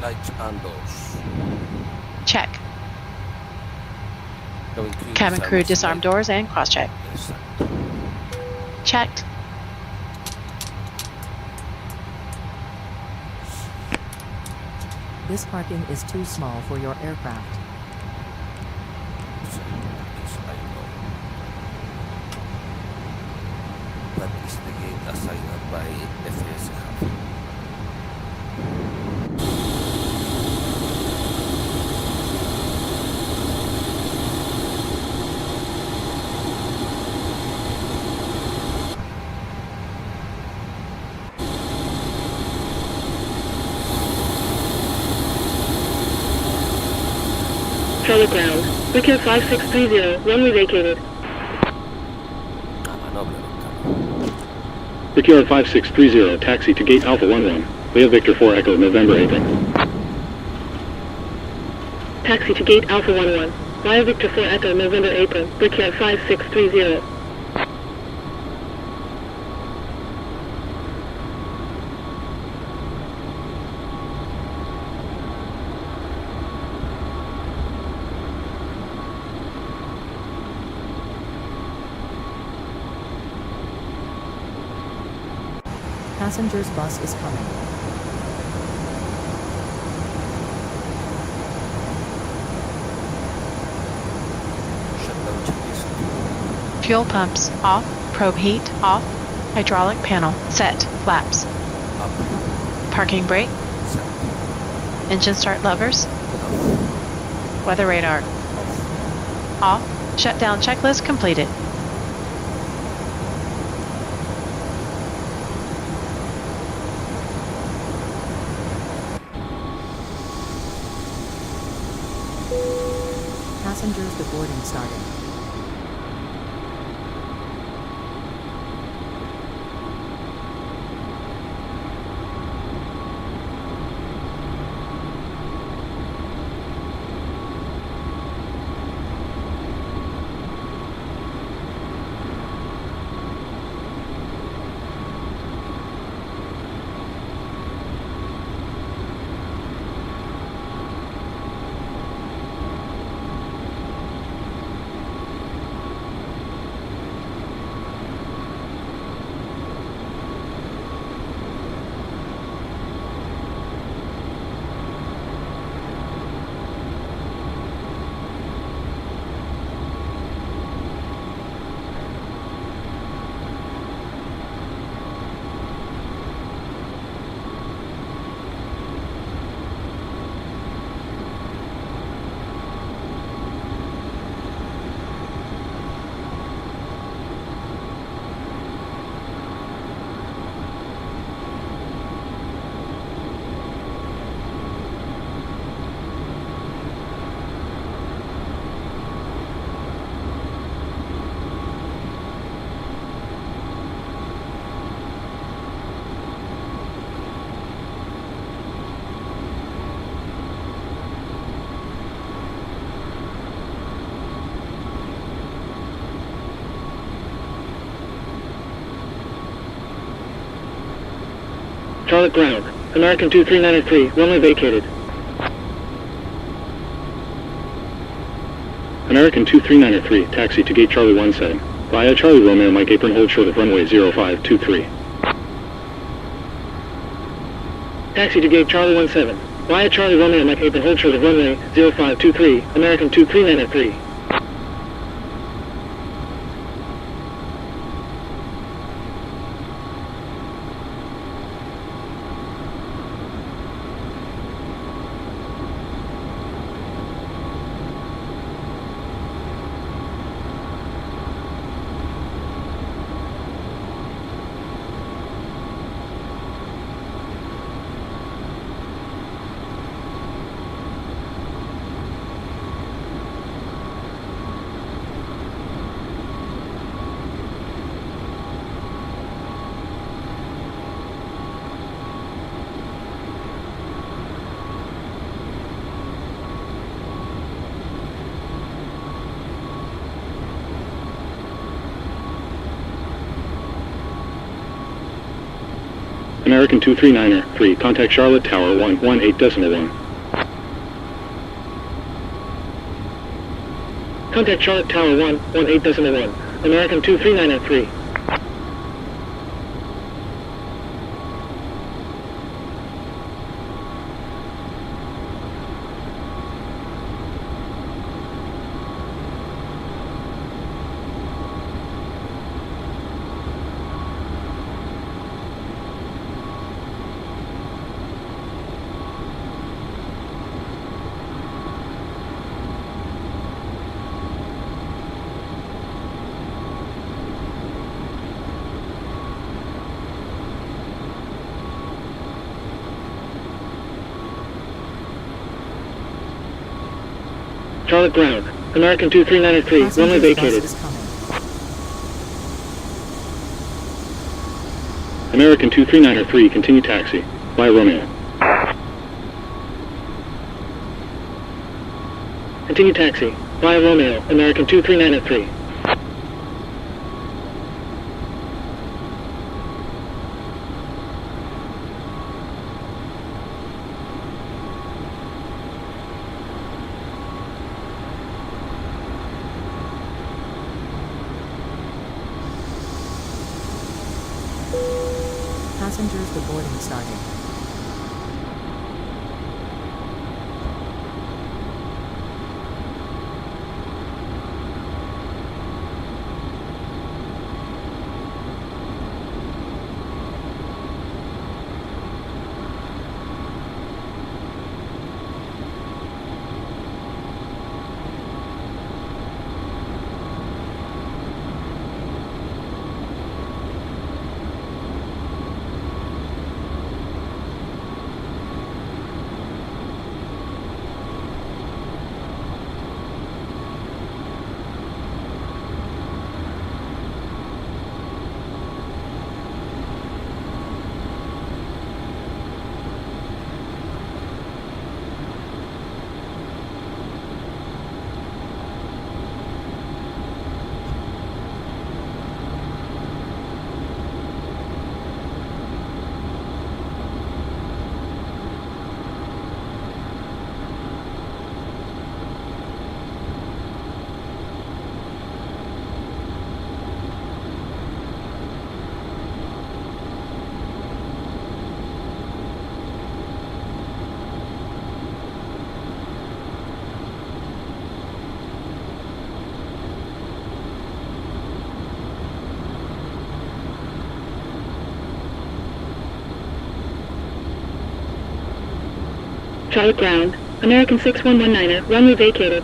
Lights and doors. Check. Cabin Cabin crew disarm doors and cross-check. Exacto. Checked. This parking is too small for your aircraft. Yes, I know. That is the gate assigned by FS Hub. Charlotte ground. Wicked 5630, runway vacated. Brickyard 5630, taxi to gate Alpha 11. Leo Victor 4 Echo, November 8th. Taxi to gate Alpha 11. Via Victor 4 Echo, November 8th. Brickyard 5630. Passengers bus is coming. Fuel pumps off. Probe heat off. Hydraulic panel set. Flaps. Parking brake. Engine start levers. Weather radar. Off. Shutdown checklist completed. Passengers deboarding started. Charlotte ground. American 2393, runway vacated. American 2393, taxi to gate Charlie 17. Via Charlie Romeo, Mike apron hold short of runway 0523. Taxi to gate Charlie 17. Via Charlie Romeo, Mike apron hold short of runway 0523, American 2393. American 239er3, contact Charlotte Tower 118.1. Contact Charlotte Tower 118.1. American 239er3. Charlotte ground. American 239er3, runway vacated. American 239er3, continue taxi. Via Romeo. Continue taxi. Via Romeo, American 239er3. Passengers, the boarding started. Charlotte ground. American 6119er, runway vacated.